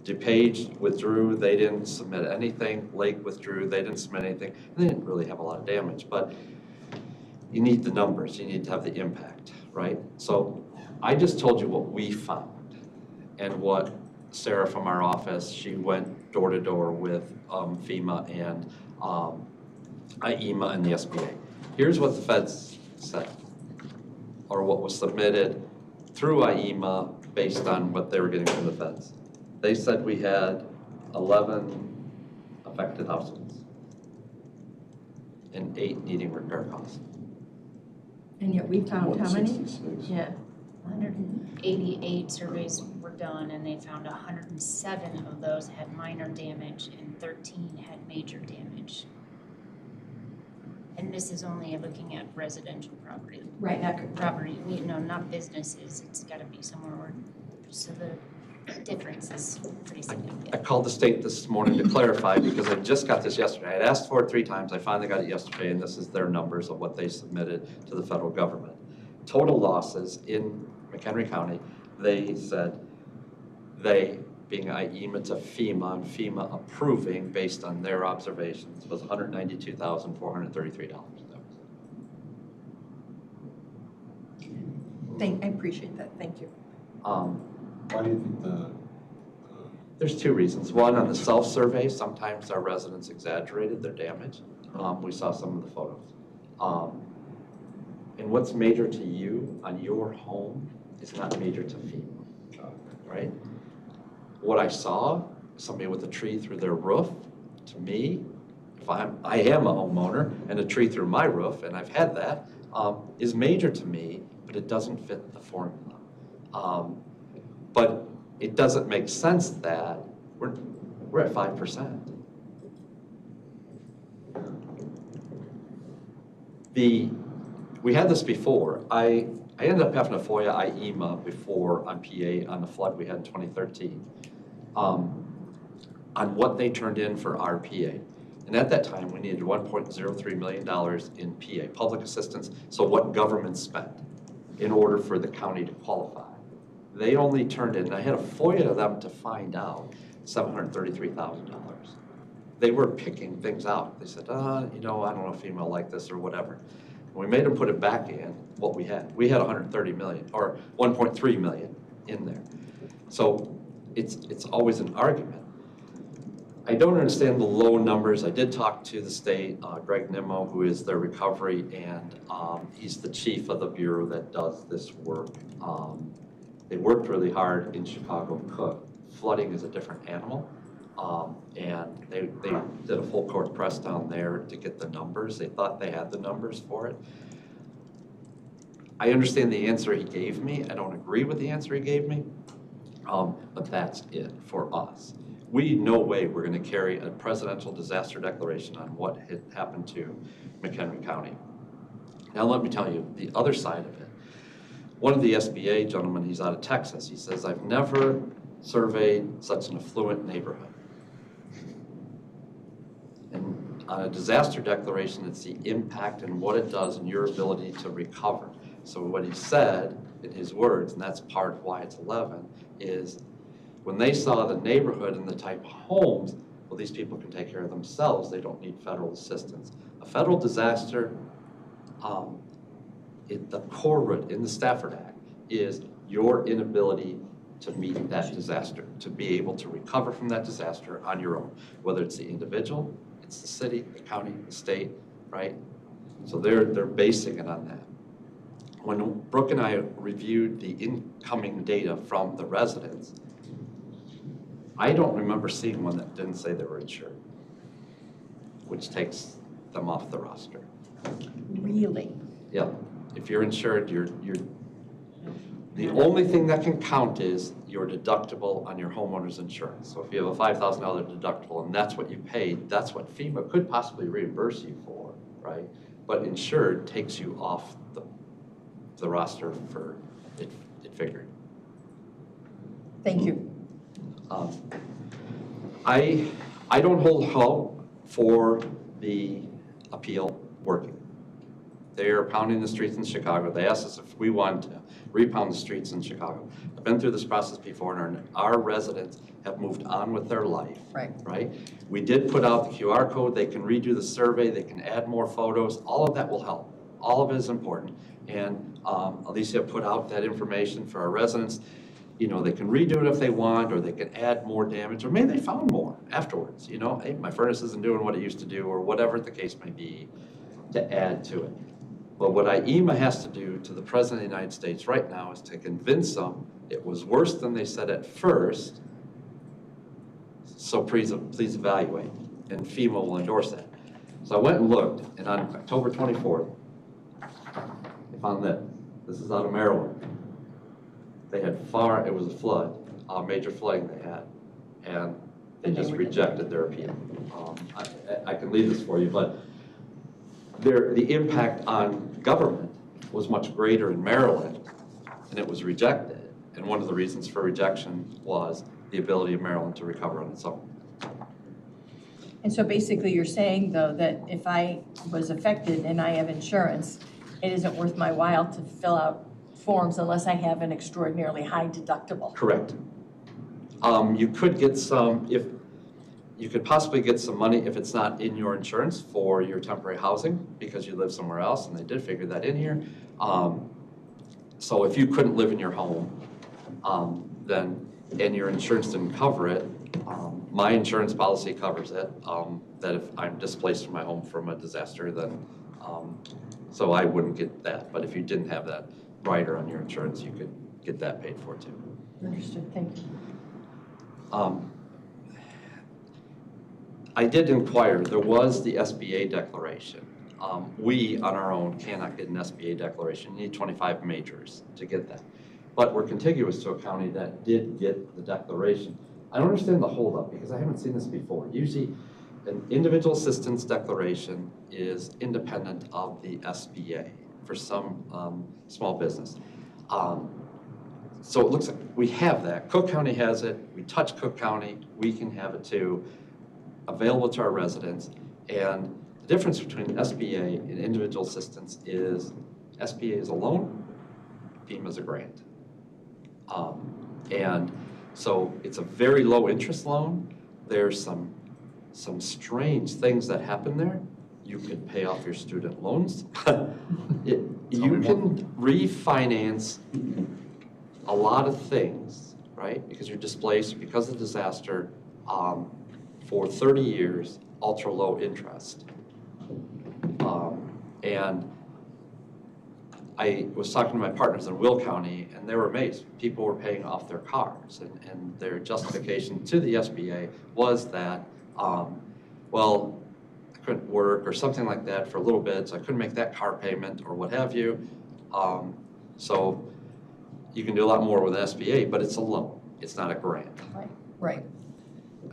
DuPage withdrew, they didn't submit anything. Lake withdrew, they didn't submit anything. They didn't really have a lot of damage, but you need the numbers, you need to have the impact, right? So I just told you what we found and what Sarah from our office, she went door to door with FEMA and IEMA and the SBA. Here's what the feds said, or what was submitted through IEMA based on what they were getting from the feds. They said we had 11 affected households and 8 needing repair costs. And yet we found how many? 166. Yeah. 188 surveys were done, and they found 107 of those had minor damage and 13 had major damage. And this is only looking at residential property. Right, not Property, not businesses. It's got to be somewhere where, so the difference is pretty significant. I called the state this morning to clarify because I just got this yesterday. I had asked for it 3 times. I finally got it yesterday, and this is their numbers of what they submitted to the federal government. Total losses in McHenry County, they said, they, being IEMA to FEMA, and FEMA approving based on their observations, was $192,433. I appreciate that, thank you. Why do you think There's 2 reasons. One, on the self-survey, sometimes our residents exaggerated their damage. We saw some of the photos. And what's major to you on your home is not major to FEMA, right? What I saw, somebody with a tree through their roof, to me, if I am a homeowner and a tree through my roof, and I've had that, is major to me, but it doesn't fit the formula. But it doesn't make sense that we're at 5%. We had this before. I ended up having a FOIA IEMA before on PA on the flood we had in 2013 on what they turned in for our PA. And at that time, we needed $1.03 million in PA, public assistance, so what government spent in order for the county to qualify. They only turned in, and I had a FOIA to them to find out, $733,000. They were picking things out. They said, I don't know if FEMA like this or whatever. We made them put it back in what we had. We had 130 million or 1.3 million in there. So it's always an argument. I don't understand the low numbers. I did talk to the state, Greg Nimmo, who is their recovery, and he's the chief of the bureau that does this work. They worked really hard in Chicago Cook. Flooding is a different animal. And they did a full court press down there to get the numbers. They thought they had the numbers for it. I understand the answer he gave me. I don't agree with the answer he gave me, but that's it for us. We no way we're going to carry a presidential disaster declaration on what had happened to McHenry County. Now let me tell you the other side of it. One of the SBA gentlemen, he's out of Texas, he says, I've never surveyed such an affluent neighborhood. And on a disaster declaration, it's the impact and what it does and your ability to recover. So what he said in his words, and that's part of why it's 11, is when they saw the neighborhood and the type of homes, well, these people can take care of themselves. They don't need federal assistance. A federal disaster, the core root in the Stafford Act is your inability to meet that disaster, to be able to recover from that disaster on your own, whether it's the individual, it's the city, the county, the state, right? So they're basing it on that. When Brooke and I reviewed the incoming data from the residents, I don't remember seeing one that didn't say they were insured, which takes them off the roster. Really? Yeah, if you're insured, you're the only thing that can count is your deductible on your homeowner's insurance. So if you have a $5,000 deductible and that's what you paid, that's what FEMA could possibly reimburse you for, right? But insured takes you off the roster for it figured. Thank you. I don't hold hope for the appeal working. They're pounding the streets in Chicago. They asked us if we wanted to repound the streets in Chicago. I've been through this process before, and our residents have moved on with their life. Right? We did put out the QR code. They can redo the survey. They can add more photos. All of that will help. All of it is important. And Alicia put out that information for our residents. You know, they can redo it if they want, or they can add more damage, or maybe they found more afterwards. You know, hey, my furnace isn't doing what it used to do, or whatever the case may be, to add to it. But what IEMA has to do to the President of the United States right now is to convince them it was worse than they said at first, so please evaluate, and FEMA will endorse that. So I went and looked, and on October 24th, I found that this is out of Maryland. They had it was a flood, a major flooding they had, and they just rejected their appeal. I can leave this for you, but the impact on government was much greater in Maryland, and it was rejected. And one of the reasons for rejection was the ability of Maryland to recover on its own. And so basically you're saying, though, that if I was affected and I have insurance, it isn't worth my while to fill out forms unless I have an extraordinarily high deductible? Correct. You could get you could possibly get some money if it's not in your insurance for your temporary housing because you live somewhere else, and they did figure that in here. So if you couldn't live in your home, and your insurance didn't cover it, my insurance policy covers it, that if I'm displaced from my home from a disaster, then, so I wouldn't get that. But if you didn't have that rider on your insurance, you could get that paid for too. Understood, thank you. I did inquire, there was the SBA declaration. We, on our own, cannot get an SBA declaration. You need 25 majors to get that. But we're contiguous to a county that did get the declaration. I don't understand the holdup because I haven't seen this before. Usually, an individual assistance declaration is independent of the SBA for some small business. So it looks like we have that. Cook County has it. We touch Cook County. We can have it too, available to our residents. And the difference between SBA and individual assistance is SBA is a loan, FEMA is a grant. And so it's a very low interest loan. There's some strange things that happen there. You can pay off your student loans. You can refinance a lot of things, right? Because you're displaced because of disaster for 30 years, ultra low interest. And I was talking to my partners in Will County, and they were amazed. People were paying off their cars, and their justification to the SBA was that, well, I couldn't work or something like that for a little bit, so I couldn't make that car payment or what have you. So you can do a lot more with SBA, but it's a loan. It's not a grant. Right, right.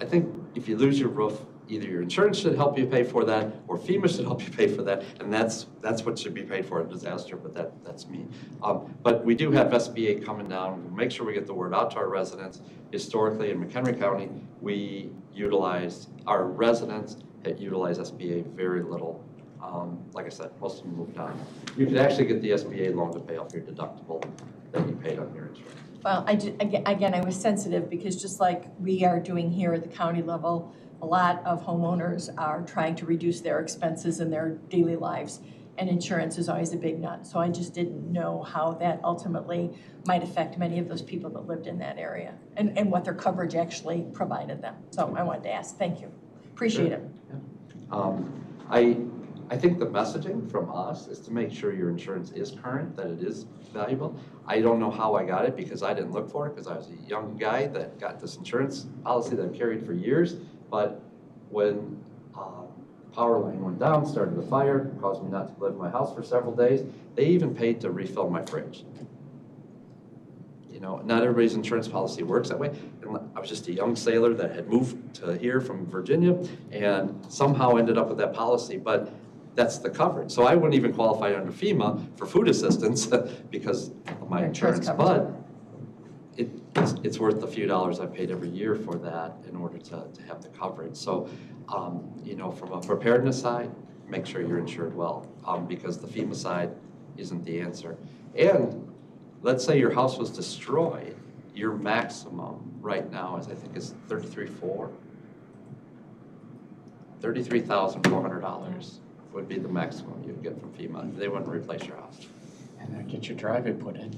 I think if you lose your roof, either your insurance should help you pay for that, or FEMA should help you pay for that, and that's what should be paid for in a disaster, but that's me. But we do have SBA coming down. We'll make sure we get the word out to our residents. Historically, in McHenry County, our residents that utilize SBA very little. Like I said, most of them moved on. You could actually get the SBA loan to pay off your deductible that you paid on your insurance. Well, again, I was sensitive because just like we are doing here at the county level, a lot of homeowners are trying to reduce their expenses in their daily lives, and insurance is always a big nut. So I just didn't know how that ultimately might affect many of those people that lived in that area and what their coverage actually provided them. So I wanted to ask, thank you. Appreciate it. Yeah. I think the messaging from us is to make sure your insurance is current, that it is valuable. I don't know how I got it because I didn't look for it because I was a young guy that got this insurance policy that I've carried for years. But when power line went down, started the fire, caused me not to live in my house for several days, they even paid to refill my fridge. You know, not everybody's insurance policy works that way. And I was just a young sailor that had moved to here from Virginia and somehow ended up with that policy, but that's the coverage. So I wouldn't even qualify under FEMA for food assistance because of my insurance, but it's worth the few dollars I paid every year for that in order to have the coverage. So, you know, from a preparedness side, make sure you're insured well because the FEMA side isn't the answer. And let's say your house was destroyed, your maximum right now is, I think, is $33,400 would be the maximum you'd get from FEMA. They wouldn't replace your house. And then get your driveway put in.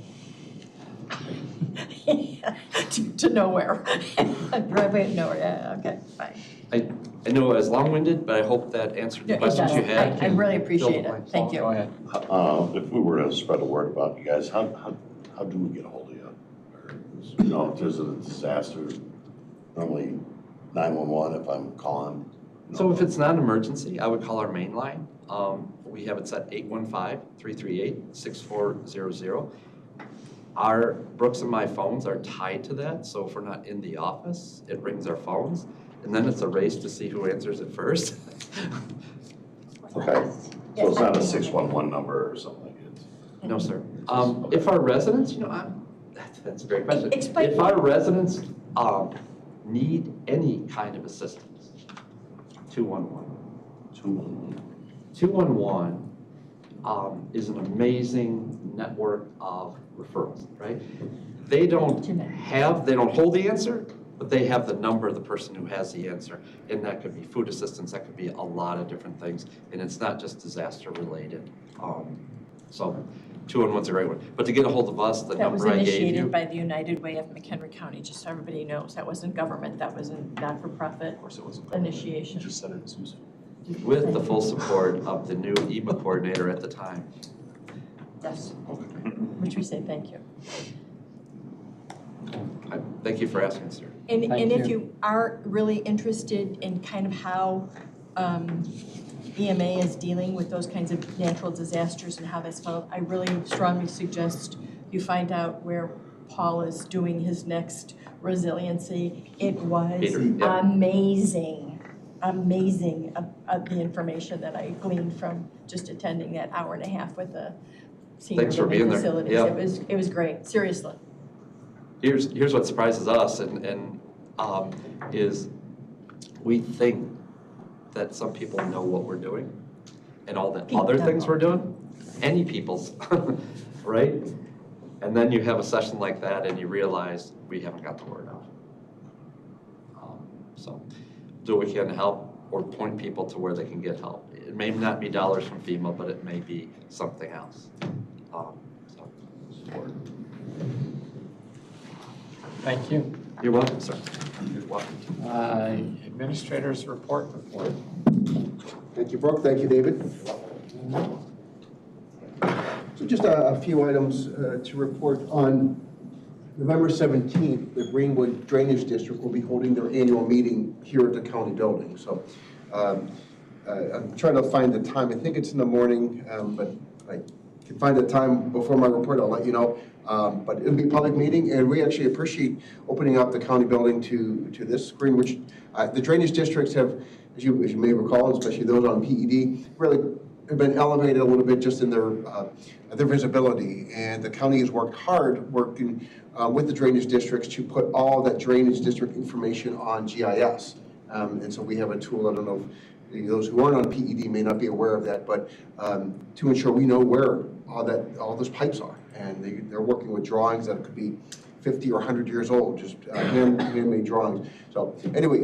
to nowhere. Driveway to nowhere, yeah, okay, fine. I know I was long-winded, but I hope that answered the It questions you does. had. I really appreciate it. Thank you. Go ahead. If we were to spread a word about you guys, how do we get a hold of you? Or, you know, if there's a disaster, normally 911 if I'm calling. So if it's not an emergency, I would call our main line. We have it set 815-338-6400. Our Brooks and my phones are tied to that, so if we're not in the office, it rings our phones, and then it's a race to see who answers it first. Okay, so it's not a 611 number or something like it? No, sir. If our residents, you know, that's a great question. Explain. If our residents need any kind of assistance, 211. 211 is an amazing network of referrals, right? They don't hold the answer, but they have the number of the person who has the answer. And that could be food assistance, that could be a lot of different things. And it's not just disaster related. So 211's a great one. But to get a hold of us, the number I gave you. That was initiated by the United Way of McHenry County, just so everybody knows. That wasn't government, that was a not-for-profit Of course, it wasn't. initiation. You just said it was useful. With the full support of the new EMA coordinator at the time. Yes, which we say thank you. Thank you for asking, sir. And Thank if you. you are really interested in kind of how EMA is dealing with those kinds of natural disasters and how that's followed, I really strongly suggest you find out where Paul is doing his next resiliency. It was Peter, yeah. amazing the information that I gleaned from just attending that hour and a half with the senior Thanks for living being there. facilities. Yeah. It was great, seriously. Here's what surprises us is we think that some people know what we're doing and all the other things we're doing, any people's, right? And then you have a session like that and you realize we haven't got the word out. So do what we can to help or point people to where they can get help. It may not be dollars from FEMA, but it may be something else. Support. Thank you. You're welcome, sir. You're welcome. Administrator's report before. Thank you, Brooke. Thank you, David. So just a few items to report. On November 17th, the Greenwood Drainage District will be holding their annual meeting here at the county building. So I'm trying to find the time. I think it's in the morning, but I can find the time before my report. I'll let you know. But it'll be a public meeting, and we actually appreciate opening up the county building to this Greenwich. The drainage districts have, as you may recall, especially those on PED, really have been elevated a little bit just in their visibility. And the county has worked hard working with the drainage districts to put all that drainage district information on GIS. And so we have a tool. I don't know if those who aren't on PED may not be aware of that, but to ensure we know where all those pipes are. And they're working with drawings that could be 50 or 100 years old, just handmade drawings. So anyway,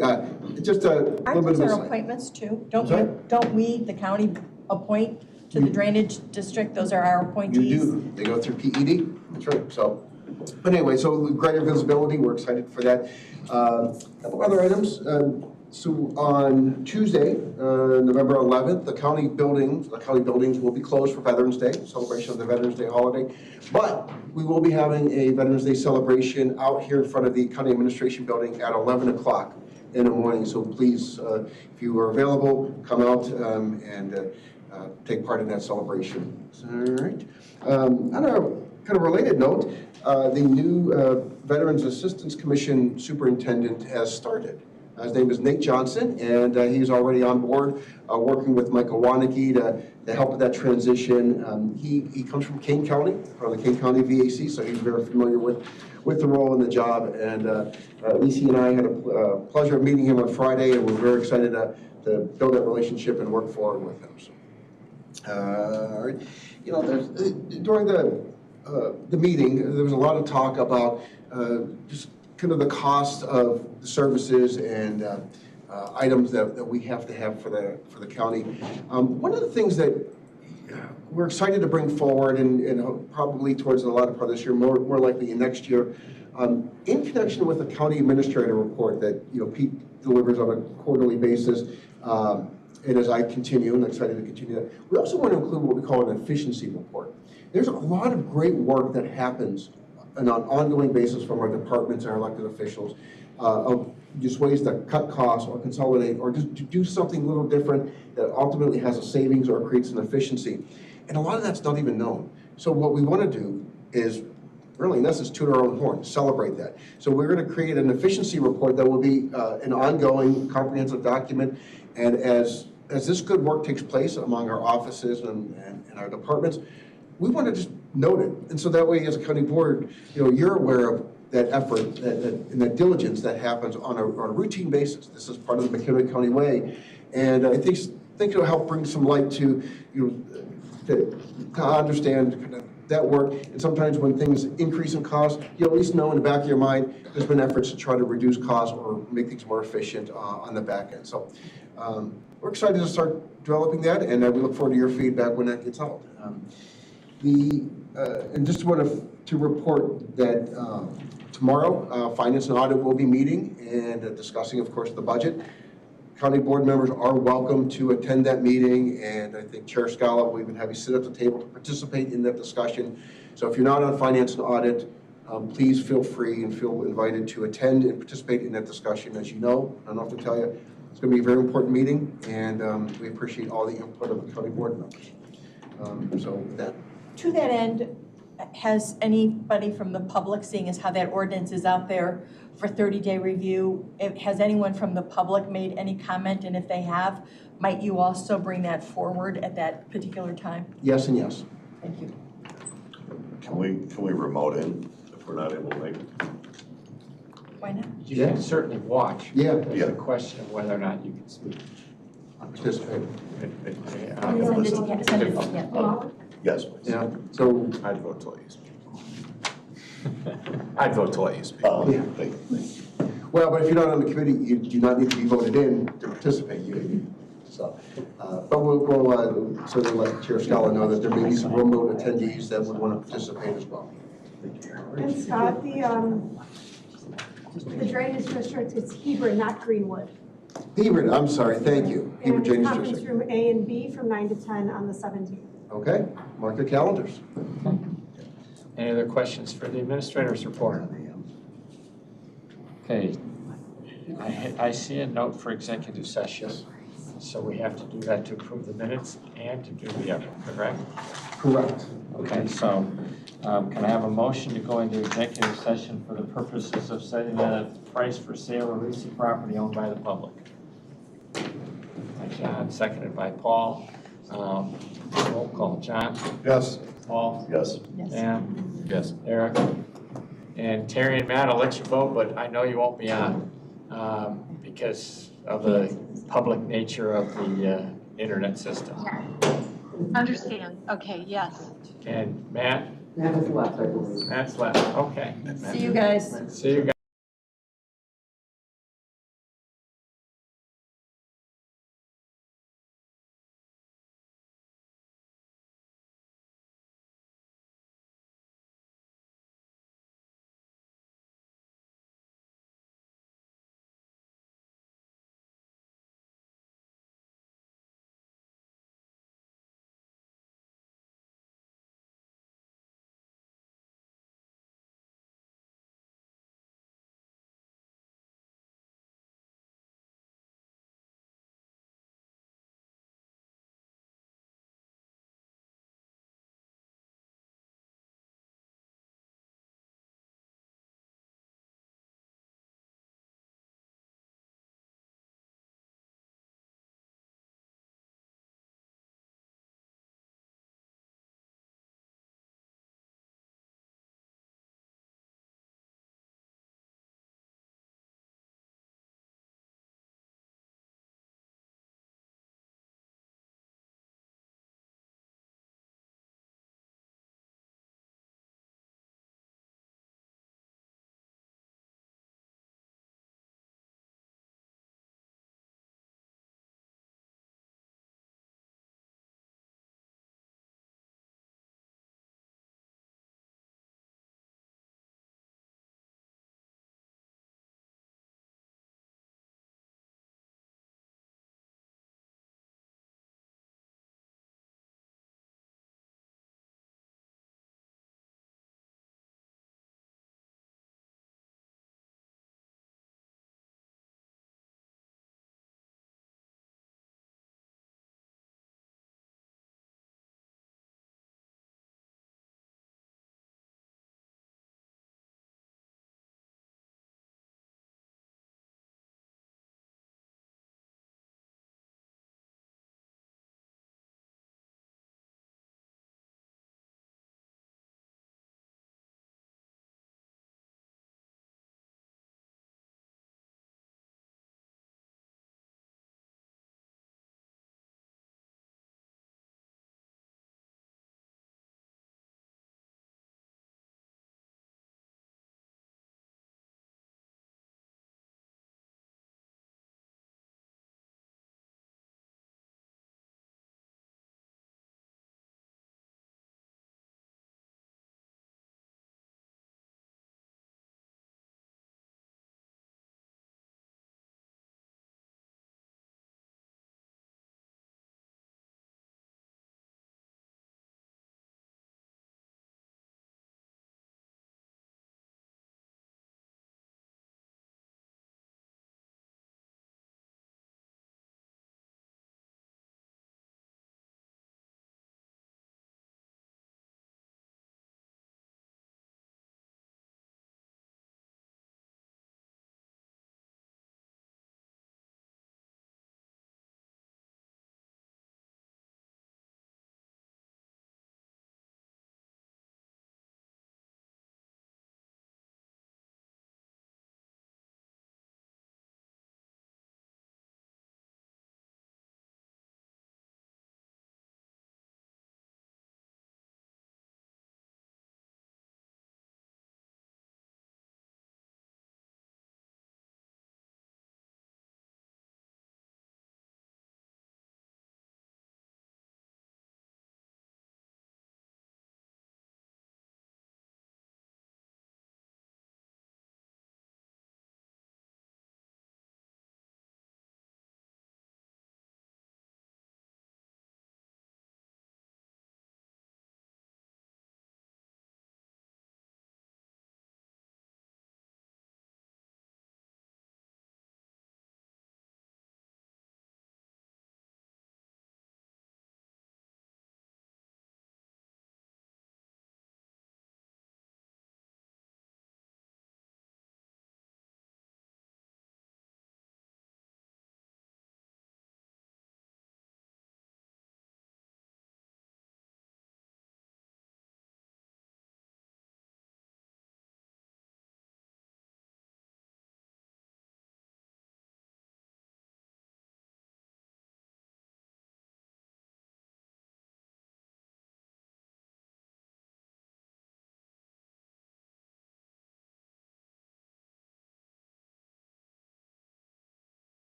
just a little bit Aren't of those our insight. appointments too? Sorry? Don't we, the county, appoint to the drainage district? Those are our appointees? You do. They go through PED. That's right. So, but anyway, so greater visibility. We're excited for that. A couple other items. So on Tuesday, November 11th, the county buildings will be closed for Veterans Day, celebration of the Veterans Day holiday. But we will be having a Veterans Day celebration out here in front of the county administration building at 11 o'clock in the morning. So please, if you are available, come out and take part in that celebration. All right. On a kind of related note, the new Veterans Assistance Commission superintendent has started. His name is Nate Johnson, and he's already on board working with Michael Waneke to help with that transition. He comes from Kane County, from the Kane County VAC, so he's very familiar with the role and the job. And Lisi and I had a pleasure of meeting him on Friday, and we're very excited to build that relationship and work forward with him. So, all right. You know, during the meeting, there was a lot of talk about just kind of the cost of the services and items that we have to have for the county. One of the things that we're excited to bring forward, and probably towards the latter part of this year, more likely next year, in connection with the county administrator report that Pete delivers on a quarterly basis. And as I continue, and I'm excited to continue that, we also want to include what we call an efficiency report. There's a lot of great work that happens on an ongoing basis from our departments and our elected officials of just ways to cut costs or consolidate or just to do something a little different that ultimately has a savings or creates an efficiency. And a lot of that's not even known. So what we want to do is really, in essence, toot our own horn, celebrate that. So we're going to create an efficiency report that will be an ongoing, comprehensive document. And as this good work takes place among our offices and our departments, we want to just note it. And so that way, as a county board, you're aware of that effort and that diligence that happens on a routine basis. This is part of the McHenry County way. And I think it'll help bring some light to, to understand kind of that work. And sometimes when things increase in cost, you at least know in the back of your mind, there's been efforts to try to reduce costs or make things more efficient on the back end. So we're excited to start developing that, and we look forward to your feedback when that gets out. And just want to report that tomorrow, Finance and Audit will be meeting and discussing, of course, the budget. County board members are welcome to attend that meeting, and I think Chair Scala will even have you sit at the table to participate in that discussion. So if you're not on Finance and Audit, please feel free and feel invited to attend and participate in that discussion. As you know, I don't have to tell you, it's going to be a very important meeting, and we appreciate all the input of the county board members. So with that. To that end, has anybody from the public, seeing as how that ordinance is out there for 30-day review, has anyone from the public made any comment? And if they have, might you also bring that forward at that particular time? Yes and yes. Thank you. Can we remote in if we're not able to make it? Why not? You can certainly watch. Yeah. There's a question of whether or not you can speak. Participate. Yes, please. Yeah. So I'd vote to let you speak. I'd vote to let you speak. Yeah. Thank you. Well, but if you're not on the committee, you do not need to be voted in to participate. So, but we'll certainly let Chair Scala know that there may be some remote attendees that would want to participate as well. And Scott, the drainage district is Hebron, not Greenwood. Hebron, I'm sorry, thank you. Hebron And Drainage conference District. room A and B from 9 to 10 on the 17th. Okay, mark your calendars. Any other questions for the administrator's report? Okay, I see a note for executive session, so we have to do that to approve the minutes and to do the other, correct? Correct. Okay, so can I have a motion to go into executive session for the purposes of setting a price for sale or leasing property owned by the public? By John, seconded by Paul. Roll call. John? Yes. Paul? Yes. Sam? Yes. Eric? And Terry and Matt, I'll let you vote, but I know you won't be on because of the public nature of the internet system. Understand. Okay, yes. And Matt? Matt is left, I believe. Matt's left. Okay. See you guys. See you guys.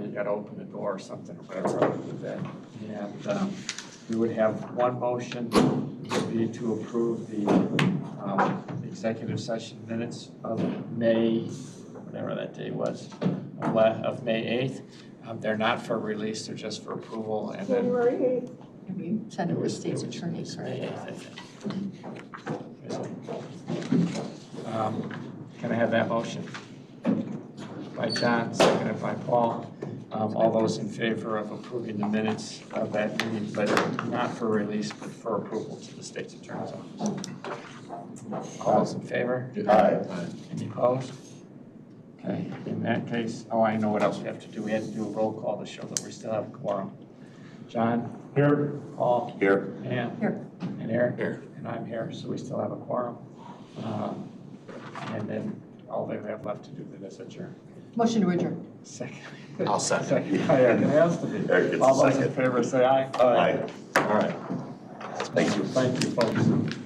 you gotta open the door or something, or whatever with that. And we would have one motion, would be to approve the executive session minutes of May, whatever that day was, of May 8th. They're not for release, they're just for approval, and then January 8th. We send it to state's attorneys, May right? 8th, I think. Can I have that motion? By John, seconded by Paul. All those in favor of approving the minutes of that meeting, but not for release, but for approval to the state's attorney's office. All those in favor? Aye. Any opposed? Okay, in that case, oh, I know what else we have to do. We have to do a roll call to show that we still have a quorum. John? Here. Paul? Here. Ann? Here. And Eric? Here. And I'm here, so we still have a quorum. And then all they have left to do then is adjourn. Motion to adjourn. Second. I'll second. Second by Eric. It has to be. Eric gets a All those in second. favor say aye. Aye. All right. Thank you. Thank you, folks.